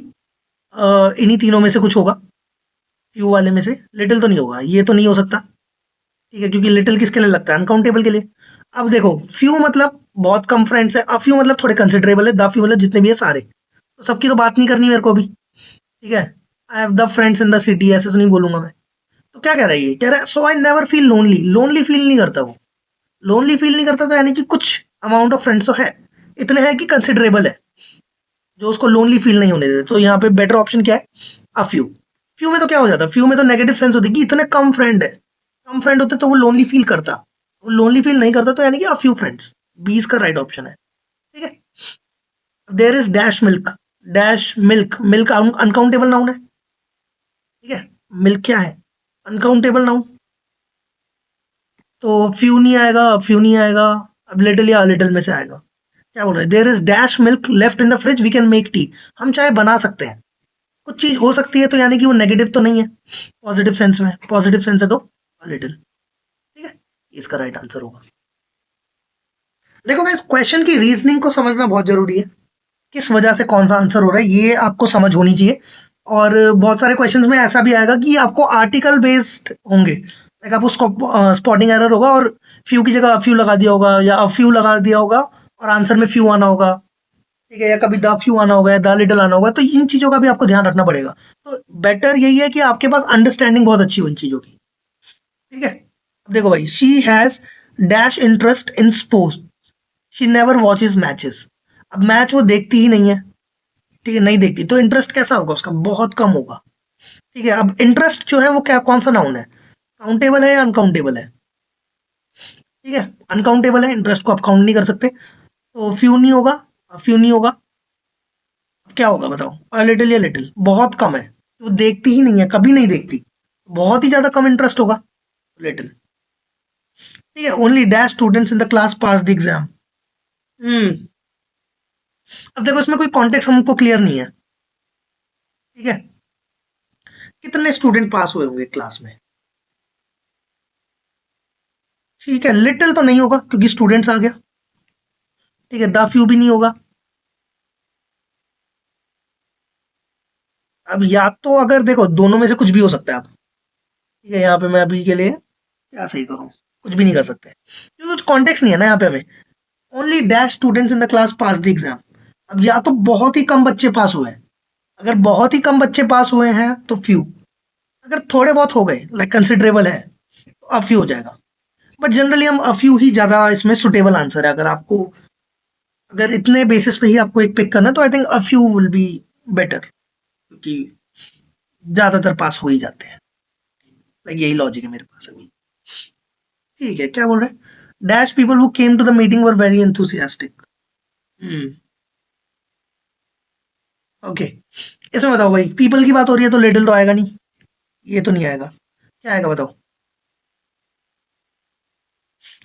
इन्हीं तीनों में से कुछ होगा, फ्यू वाले में से। लिटिल तो नहीं होगा, ये तो नहीं हो सकता, ठीक है, क्योंकि लिटिल किसके लिए लगता है, अनकाउंटेबल के लिए। अब देखो, फ्यू मतलब बहुत कम फ्रेंड्स है, अ फ्यू मतलब थोड़े कंसिडरेबल है, द फ्यू मतलब जितने भी है सारे, तो सबकी तो बात नहीं करनी मेरे को भी, ठीक है। I have the friends in the city, ऐसे तो नहीं बोलूंगा मैं। तो क्या कह रहा है ये, कह रहा है so I never feel lonely, lonely feel नहीं करता वो। लोनली फील नहीं करता तो यानी कि कुछ अमाउंट ऑफ फ्रेंड्स तो है, इतने हैं कि कंसिडरेबल है, जो उसको लोनली फील नहीं होने देते। तो यहाँ पे बेटर ऑप्शन क्या है, अ फ्यू। फ्यू में तो क्या हो जाता है, फ्यू में तो नेगेटिव सेंस होती है कि इतने कम फ्रेंड है, कम फ्रेंड होते तो वो लोनली फील करता, वो लोनली फील नहीं करता, तो यानी कि अ फ्यू फ्रेंड्स, बी इसका राइट ऑप्शन है, ठीक है। There is dash milk, dash milk, milk uncountable noun है, ठीक है। मिल्क क्या है, अनकाउंटेबल नाउन, तो फ्यू नहीं आएगा, फ्यू नहीं आएगा। अब लिटिल या लिटिल में से आएगा। क्या बोल रहे हैं, there is dash milk left in the fridge we can make tea, हम चाय बना सकते हैं। कुछ चीज हो सकती है तो यानी कि वो नेगेटिव तो नहीं है, पॉजिटिव सेंस में, पॉजिटिव सेंस है तो लिटिल, ठीक है। इसका राइट आंसर होगा। देखो गाइस, क्वेश्चन की रीजनिंग को समझना बहुत जरूरी है, किस वजह से कौन सा आंसर हो रहा है ये आपको समझ होनी चाहिए। और बहुत सारे क्वेश्चंस में ऐसा भी आएगा कि आपको आर्टिकल बेस्ड होंगे, लाइक आपको स्पॉटिंग एरर होगा और फ्यू की जगह फ्यू लगा दिया होगा, या फ्यू लगा दिया होगा और आंसर में फ्यू आना होगा, ठीक है, या कभी द फ्यू आना होगा या द लिटिल आना होगा, तो इन चीजों का भी आपको ध्यान रखना पड़ेगा। तो बेटर यही है कि आपके पास अंडरस्टैंडिंग बहुत अच्छी हो इन चीजों की, ठीक है। अब देखो भाई, she has dash interest in sports, she never watches matches. अब मैच वो देखती ही नहीं है, ठीक है, नहीं देखती, तो इंटरेस्ट कैसा होगा उसका, बहुत कम होगा, ठीक है। अब इंटरेस्ट जो है वो क्या, कौन सा नाउन है, काउंटेबल है या अनकाउंटेबल है, ठीक है। अनकाउंटेबल है, इंटरेस्ट को आप काउंट नहीं कर सकते, तो फ्यू नहीं होगा, फ्यू नहीं होगा। अब क्या होगा बताओ, लिटिल या लिटिल, बहुत कम है, वो देखती ही नहीं है, कभी नहीं देखती, बहुत ही ज्यादा कम इंटरेस्ट होगा, लिटिल, ठीक है। Only dash students in the class pass the exam. Hmm. अब देखो इसमें कोई कॉन्टेक्स्ट हमको क्लियर नहीं है, ठीक है। कितने स्टूडेंट पास हुए होंगे क्लास में, ठीक है। लिटिल तो नहीं होगा क्योंकि स्टूडेंट्स आ गया, ठीक है। द फ्यू भी नहीं होगा, अब या तो अगर देखो दोनों में से कुछ भी हो सकता है। आप ठीक है, यहाँ पे मैं अभी के लिए क्या सही करूँ, कुछ भी नहीं कर सकते क्योंकि कुछ कॉन्टेक्स्ट नहीं है ना यहाँ पे हमें। Only dash students in the class pass the exam. अब या तो बहुत ही कम बच्चे पास हुए हैं, अगर बहुत ही कम बच्चे पास हुए हैं तो फ्यू, अगर थोड़े बहुत हो गए लाइक कंसिडरेबल है तो अ फ्यू हो जाएगा। बट जनरली हम अ फ्यू ही ज्यादा इसमें सुटेबल आंसर है। अगर आपको, अगर इतने बेसिस पे ही आपको एक पिक करना है, तो I think a few will be better, क्योंकि ज्यादातर पास हो ही जाते हैं। लाइक यही लॉजिक है मेरे पास अभी। ठीक है, क्या बोल रहे हैं, dash people who came to the meeting were very enthusiastic. Hmm, okay. इसमें बताओ भाई, पीपल की बात हो रही है तो लिटिल तो आएगा नहीं, ये तो नहीं आएगा। क्या आएगा बताओ।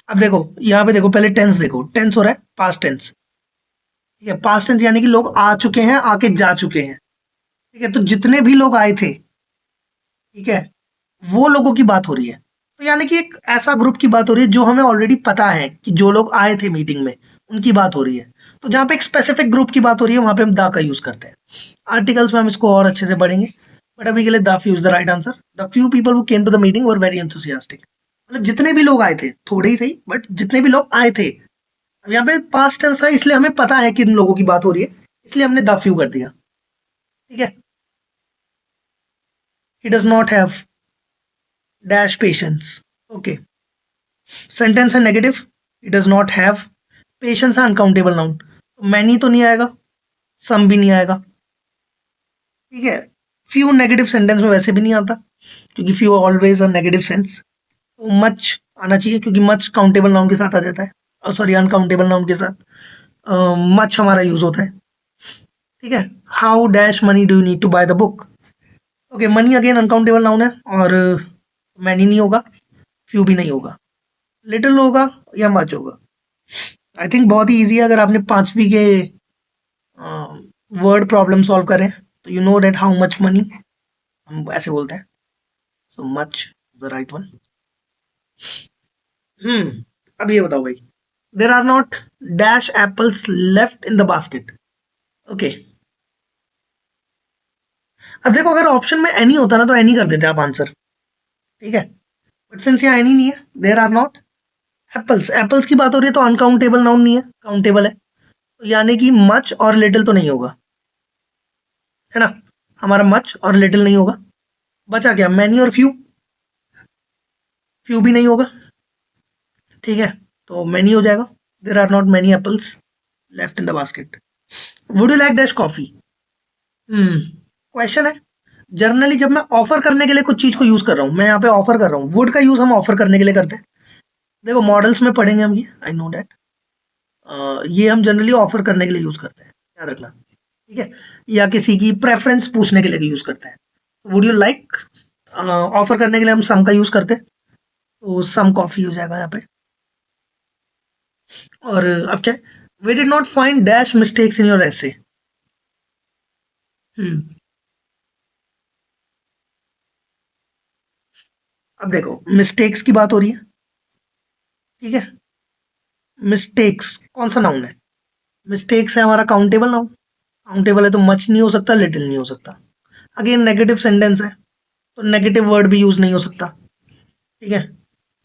अब देखो यहाँ पे देखो, पहले टेंस देखो, टेंस हो रहा है पास्ट टेंस। ठीक है, पास्ट टेंस यानी कि लोग आ चुके हैं, आके जा चुके हैं। ठीक है, तो जितने भी लोग आए थे, ठीक है, वो लोगों की बात हो रही है। तो यानी कि एक ऐसा ग्रुप की बात हो रही है जो हमें ऑलरेडी पता है कि जो लोग आए थे मीटिंग में, उनकी बात हो रही है। तो जहाँ पे एक स्पेसिफिक ग्रुप की बात हो रही है, वहां पे हम द का यूज करते हैं। आर्टिकल्स में हम इसको और अच्छे से पढ़ेंगे, बट अभी के लिए the few is the right answer. The few people who came to the meeting were very enthusiastic. मतलब जितने भी लोग आए थे, थोड़े ही सही बट जितने भी लोग आए थे। अब यहाँ पे पास्ट टेंस है, इसलिए हमें पता है कि इन लोगों की बात हो रही है, इसलिए हमने द फ्यू कर दिया। ठीक है, he does not have dash patience. Okay, sentence है negative, he does not have patience है अनकाउंटेबल नाउन, तो मैनी तो नहीं आएगा, सम भी नहीं आएगा। ठीक है, फ्यू नेगेटिव सेंटेंस में वैसे भी नहीं आता, क्योंकि few always a negative sense. तो मच आना चाहिए, क्योंकि मच काउंटेबल नाउन के साथ आ जाता है, सॉरी अनकाउंटेबल नाउन के साथ मच हमारा यूज होता है। ठीक है, how dash money do you need to buy the book. Okay, money again uncountable noun है, और मैनी नहीं होगा, फ्यू भी नहीं होगा, लिटिल होगा या मच होगा। आई थिंक बहुत ही इजी है, अगर आपने पांचवी के वर्ड प्रॉब्लम सॉल्व करें तो you know that how much money, हम ऐसे बोलते हैं। So much the right one. अब ये बताओ भाई, there are not dash apples left in the basket. Okay, अब देखो अगर ऑप्शन में एनी होता ना तो एनी कर देते आप आंसर। ठीक है, बट सिंस यहाँ एनी नहीं है, there are not apples, apples की बात हो रही है तो अनकाउंटेबल नाउन नहीं है, काउंटेबल है, तो यानी कि मच और लिटिल तो नहीं होगा, है ना। हमारा मच और लिटिल नहीं होगा, बचा क्या, मैनी और फ्यू। फ्यू भी नहीं होगा, ठीक है, तो मैनी हो जाएगा। There are not many apples left in the basket. Would you like dash coffee. Question है, जनरली जब मैं ऑफर करने के लिए कुछ चीज को यूज कर रहा हूँ, मैं यहाँ पे ऑफर कर रहा हूँ, वुड का यूज हम ऑफर करने के लिए करते हैं। देखो मॉडल्स में पढ़ेंगे हम ये, आई नो डैट। ये हम जनरली ऑफर करने के लिए यूज करते हैं, याद रखना। ठीक है, या किसी की प्रेफरेंस पूछने के लिए भी यूज करते हैं। वुड यू लाइक, ऑफर करने के लिए हम सम का यूज करते हैं, तो सम कॉफी हो जाएगा यहाँ पे। और अब क्या, we did not find dash mistakes in your essay. अब देखो मिस्टेक्स की बात हो रही है, ठीक है, मिस्टेक्स कौन सा नाउन है, मिस्टेक्स है हमारा काउंटेबल नाउन, काउंटेबल है तो मच नहीं हो सकता, लिटिल नहीं हो सकता। अगेन नेगेटिव सेंटेंस है, तो नेगेटिव वर्ड भी यूज नहीं हो सकता। ठीक है,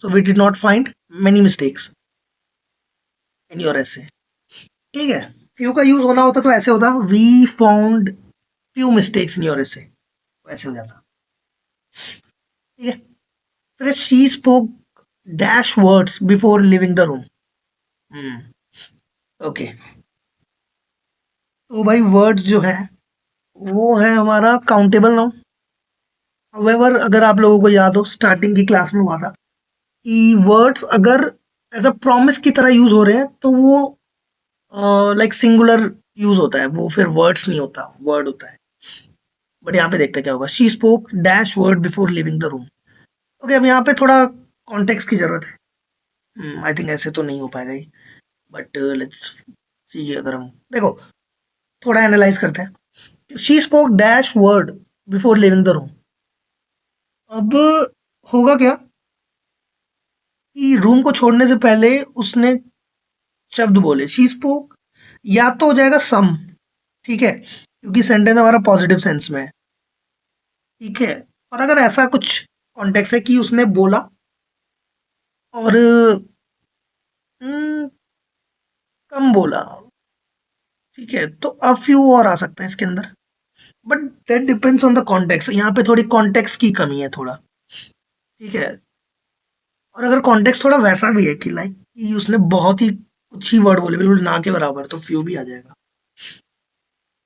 so we did not find many mistakes in your essay. ठीक है, फ्यू का यूज होना होता तो ऐसे होता, we found few mistakes in your essay, ऐसे हो जाता। ठीक है, फिर she spoke dash words before leaving the room. Okay, तो भाई वर्ड्स जो है वो है हमारा काउंटेबल नाउन। हाउएवर अगर आप लोगों को याद हो, स्टार्टिंग की क्लास में हुआ था कि वर्ड्स अगर एज अ प्रॉमिस की तरह यूज हो रहे हैं तो वो लाइक सिंगुलर यूज होता है, वो फिर वर्ड्स नहीं होता, वर्ड होता है। बट यहाँ पे देखते हैं क्या होगा, she spoke dash word before leaving the room. Okay, अब यहाँ पे थोड़ा कॉन्टेक्स्ट की जरूरत है। आई थिंक ऐसे तो नहीं हो पाएगा ही, बट लेट्स सी। अगर हम देखो थोड़ा एनालाइज करते हैं, she spoke dash word before leaving the room. अब होगा क्या कि रूम को छोड़ने से पहले उसने शब्द बोले, शी स्पोक, या तो हो जाएगा सम, ठीक है, क्योंकि सेंटेंस हमारा पॉजिटिव सेंस में है। ठीक है। और अगर ऐसा कुछ कॉन्टेक्स्ट है कि उसने बोला और हम्म, कम बोला, ठीक है, तो अ फ्यू और आ सकता है इसके अंदर। But that depends on the context, यहाँ पे थोड़ी कॉन्टेक्स्ट की कमी है थोड़ा। ठीक है। और अगर कॉन्टेक्स्ट थोड़ा वैसा भी है कि लाइक कि उसने बहुत ही कुछ ही वर्ड बोले बिल्कुल ना के बराबर, तो फ्यू भी आ जाएगा।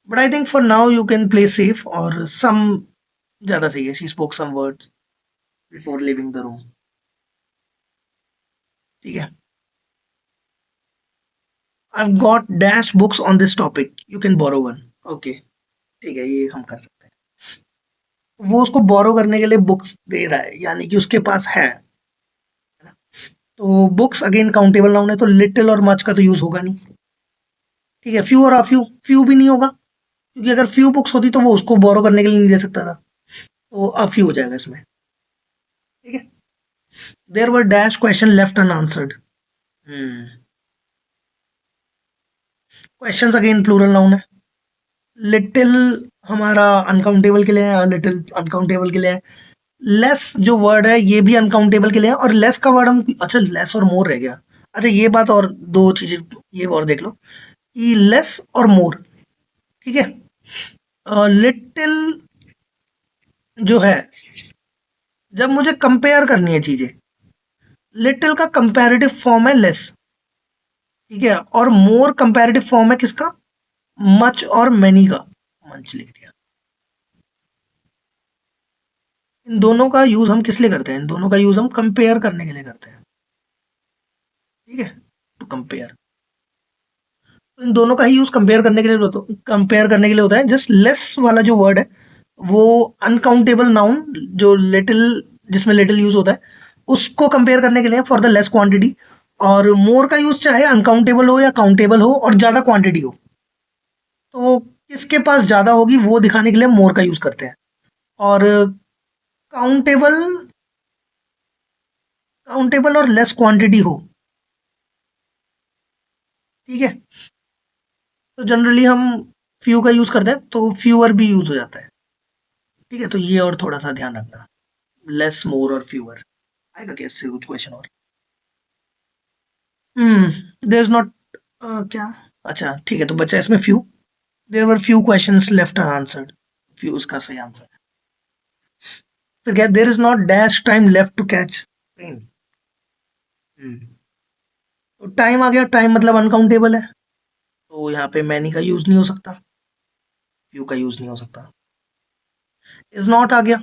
But I think for now you can play safe, और सम ज्यादा सही है, she spoke some words before leaving the room. ठीक है। I got dash books on this topic, you can borrow one. Okay, ठीक है, ये हम कर सकते हैं। वो उसको बोरो करने के लिए बुक्स दे रहा है, यानी कि उसके पास है ना? तो बुक्स अगेन काउंटेबल नाउन है, तो लिटिल और मच का तो यूज होगा नहीं। ठीक है। फ्यू और अ फ्यू, फ्यू भी नहीं होगा, क्योंकि अगर फ्यू बुक्स होती तो वो उसको बोरो करने के लिए नहीं दे सकता था, तो अ फ्यू हो जाएगा इसमें। ठीक है। There were dash question left unanswered. Questions again plural noun है। लिटिल हमारा अनकाउंटेबल के लिए है, लिटिल अनकाउंटेबल के लिए है। लेस जो वर्ड है ये भी अनकाउंटेबल के लिए है, और लेस का वर्ड हम, अच्छा लेस और मोर रह गया। अच्छा ये बात, और दो चीजें ये और देख लो कि लेस और मोर। ठीक है। लिटिल जो है, जब मुझे कंपेयर करनी है चीजें, लिटिल का कंपैरेटिव फॉर्म है लेस। ठीक है। और मोर कंपैरेटिव फॉर्म है किसका? मच और मैनी का। मंच लिख दिया। इन दोनों का यूज हम किस लिए करते हैं? इन दोनों का यूज हम कंपेयर करने के लिए करते हैं। ठीक है। To compare. इन दोनों का ही यूज कंपेयर करने के लिए होता है। जस्ट लेस वाला जो वर्ड है वो अनकाउंटेबल नाउन, जो लिटिल, जिसमें लिटिल यूज होता है, उसको कंपेयर करने के लिए फॉर द लेस क्वांटिटी। और मोर का यूज चाहे अनकाउंटेबल हो या काउंटेबल हो और ज्यादा क्वांटिटी हो, तो किसके पास ज्यादा होगी वो दिखाने के लिए मोर का यूज करते हैं। और काउंटेबल काउंटेबल और लेस क्वांटिटी हो, ठीक है, तो जनरली हम फ्यू का यूज करते हैं, तो फ्यूअर भी यूज हो जाता है। ठीक है। तो ये और थोड़ा सा ध्यान रखना, लेस मोर और फ्यूअर आएगा कैसे कुछ क्वेश्चन और। देयर इज नॉट, क्या, अच्छा ठीक है, तो बचा इसमें few. There were few questions left unanswered, few उसका सही आंसर है। फिर क्या, there is not dash time left to catch train. तो टाइम आ गया, टाइम मतलब अनकाउंटेबल है, तो यहाँ पे मैनी का यूज नहीं हो सकता, फ्यू का यूज नहीं हो सकता। इज नॉट आ गया,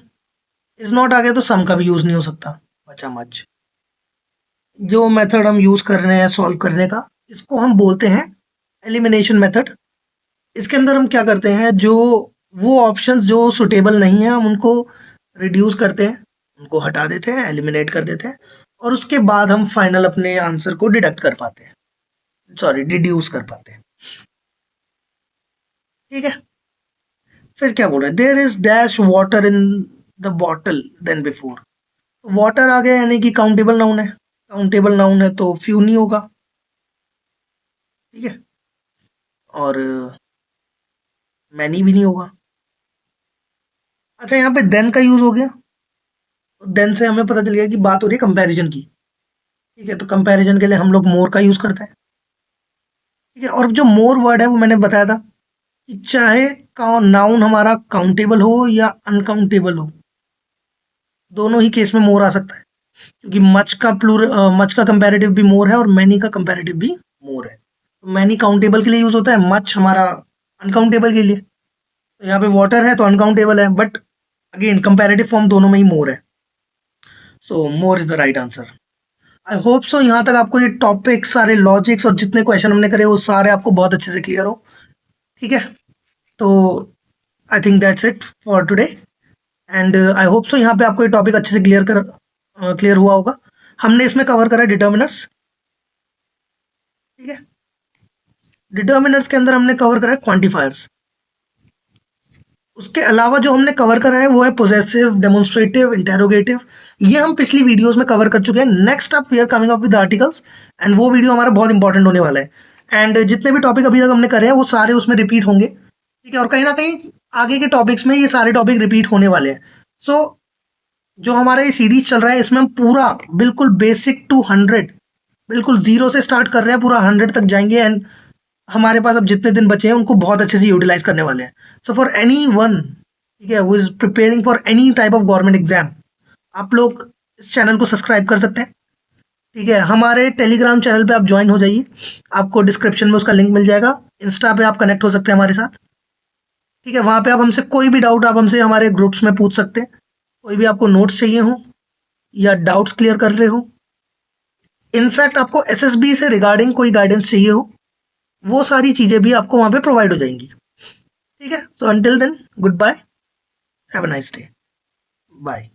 इज नॉट आ गया तो सम का भी यूज नहीं हो सकता, बचा मच। जो मेथड हम यूज कर रहे हैं सॉल्व करने का, इसको हम बोलते हैं एलिमिनेशन मेथड। इसके अंदर हम क्या करते हैं, जो वो ऑप्शंस जो सुटेबल नहीं है हम उनको रिड्यूस करते हैं, उनको हटा देते हैं, एलिमिनेट कर देते हैं, और उसके बाद हम फाइनल अपने आंसर को डिडक्ट कर पाते हैं, सॉरी डिड्यूस कर पाते हैं। ठीक है। फिर क्या बोल रहे हैं, there is dash water in the bottle then before. Water आ गया, यानी कि काउंटेबल नाउन है, काउंटेबल नाउन है तो फ्यू नहीं होगा। ठीक है। और मैनी भी नहीं होगा। अच्छा यहाँ पे देन का यूज हो गया, तो देन से हमें पता चल गया कि बात हो रही है कंपैरिजन की। ठीक है। तो कंपैरिजन के लिए हम लोग मोर का यूज करते हैं। ठीक है। और जो मोर वर्ड है वो मैंने बताया था कि चाहे नाउन हमारा काउंटेबल हो या अनकाउंटेबल हो, दोनों ही केस में मोर आ सकता है, क्योंकि मच का कंपैरेटिव भी मोर है और मैनी का कंपैरेटिव भी मोर है। तो मैनी काउंटेबल के लिए यूज होता है, मच हमारा अनकाउंटेबल के लिए। तो यहाँ पे वाटर है तो अनकाउंटेबल है, बट अगेन कंपैरेटिव फॉर्म दोनों में ही मोर है, so more is the right answer. I hope so यहाँ तक आपको ये टॉपिक, सारे लॉजिक्स और जितने क्वेश्चन हमने करे वो सारे आपको बहुत अच्छे से क्लियर हो। ठीक है। तो I think that's it for today, and I hope so यहाँ पे आपको ये टॉपिक अच्छे से क्लियर हुआ होगा। हमने इसमें कवर करा डिटर्मिनर्स। ठीक है। डिटर्मिनर्स के अंदर हमने कवर करा है क्वांटिफायर्स। उसके अलावा जो हमने कवर करा है वो है पोजेसिव, डेमोन्स्ट्रेटिव, इंटेरोगेटिव। ये हम पिछली वीडियोस में कवर कर चुके हैं। Next up we are coming up with articles, and वो वीडियो हमारा बहुत इंपॉर्टेंट होने वाला है। एंड जितने भी टॉपिक अभी तक हमने करे हैं वो सारे उसमें रिपीट होंगे। ठीक है, और कहीं ना कहीं आगे के टॉपिक्स में ये सारे टॉपिक रिपीट होने वाले हैं। सो जो हमारा ये सीरीज चल रहा है इसमें हम पूरा बिल्कुल बेसिक टू 100, बिल्कुल जीरो से स्टार्ट कर रहे हैं, पूरा 100 तक जाएंगे। एंड हमारे पास अब जितने दिन बचे हैं उनको बहुत अच्छे से यूटिलाइज करने वाले हैं। सो फॉर एनी वन, ठीक है, who is preparing for any type of government exam, आप लोग इस चैनल को सब्सक्राइब कर सकते हैं। ठीक है, हमारे टेलीग्राम चैनल पे आप ज्वाइन हो जाइए, आपको डिस्क्रिप्शन में उसका लिंक मिल जाएगा। इंस्टा पे आप कनेक्ट हो सकते हैं हमारे साथ। ठीक है, वहां पे आप हमसे कोई भी डाउट आप हमसे हमारे ग्रुप्स में पूछ सकते हैं। कोई भी आपको नोट्स चाहिए हो या डाउट्स क्लियर कर रहे हो, इनफैक्ट आपको एसएसबी से रिगार्डिंग कोई गाइडेंस चाहिए हो, वो सारी चीजें भी आपको वहां पे प्रोवाइड हो जाएंगी। ठीक है, so until then good bye, have a nice day, bye.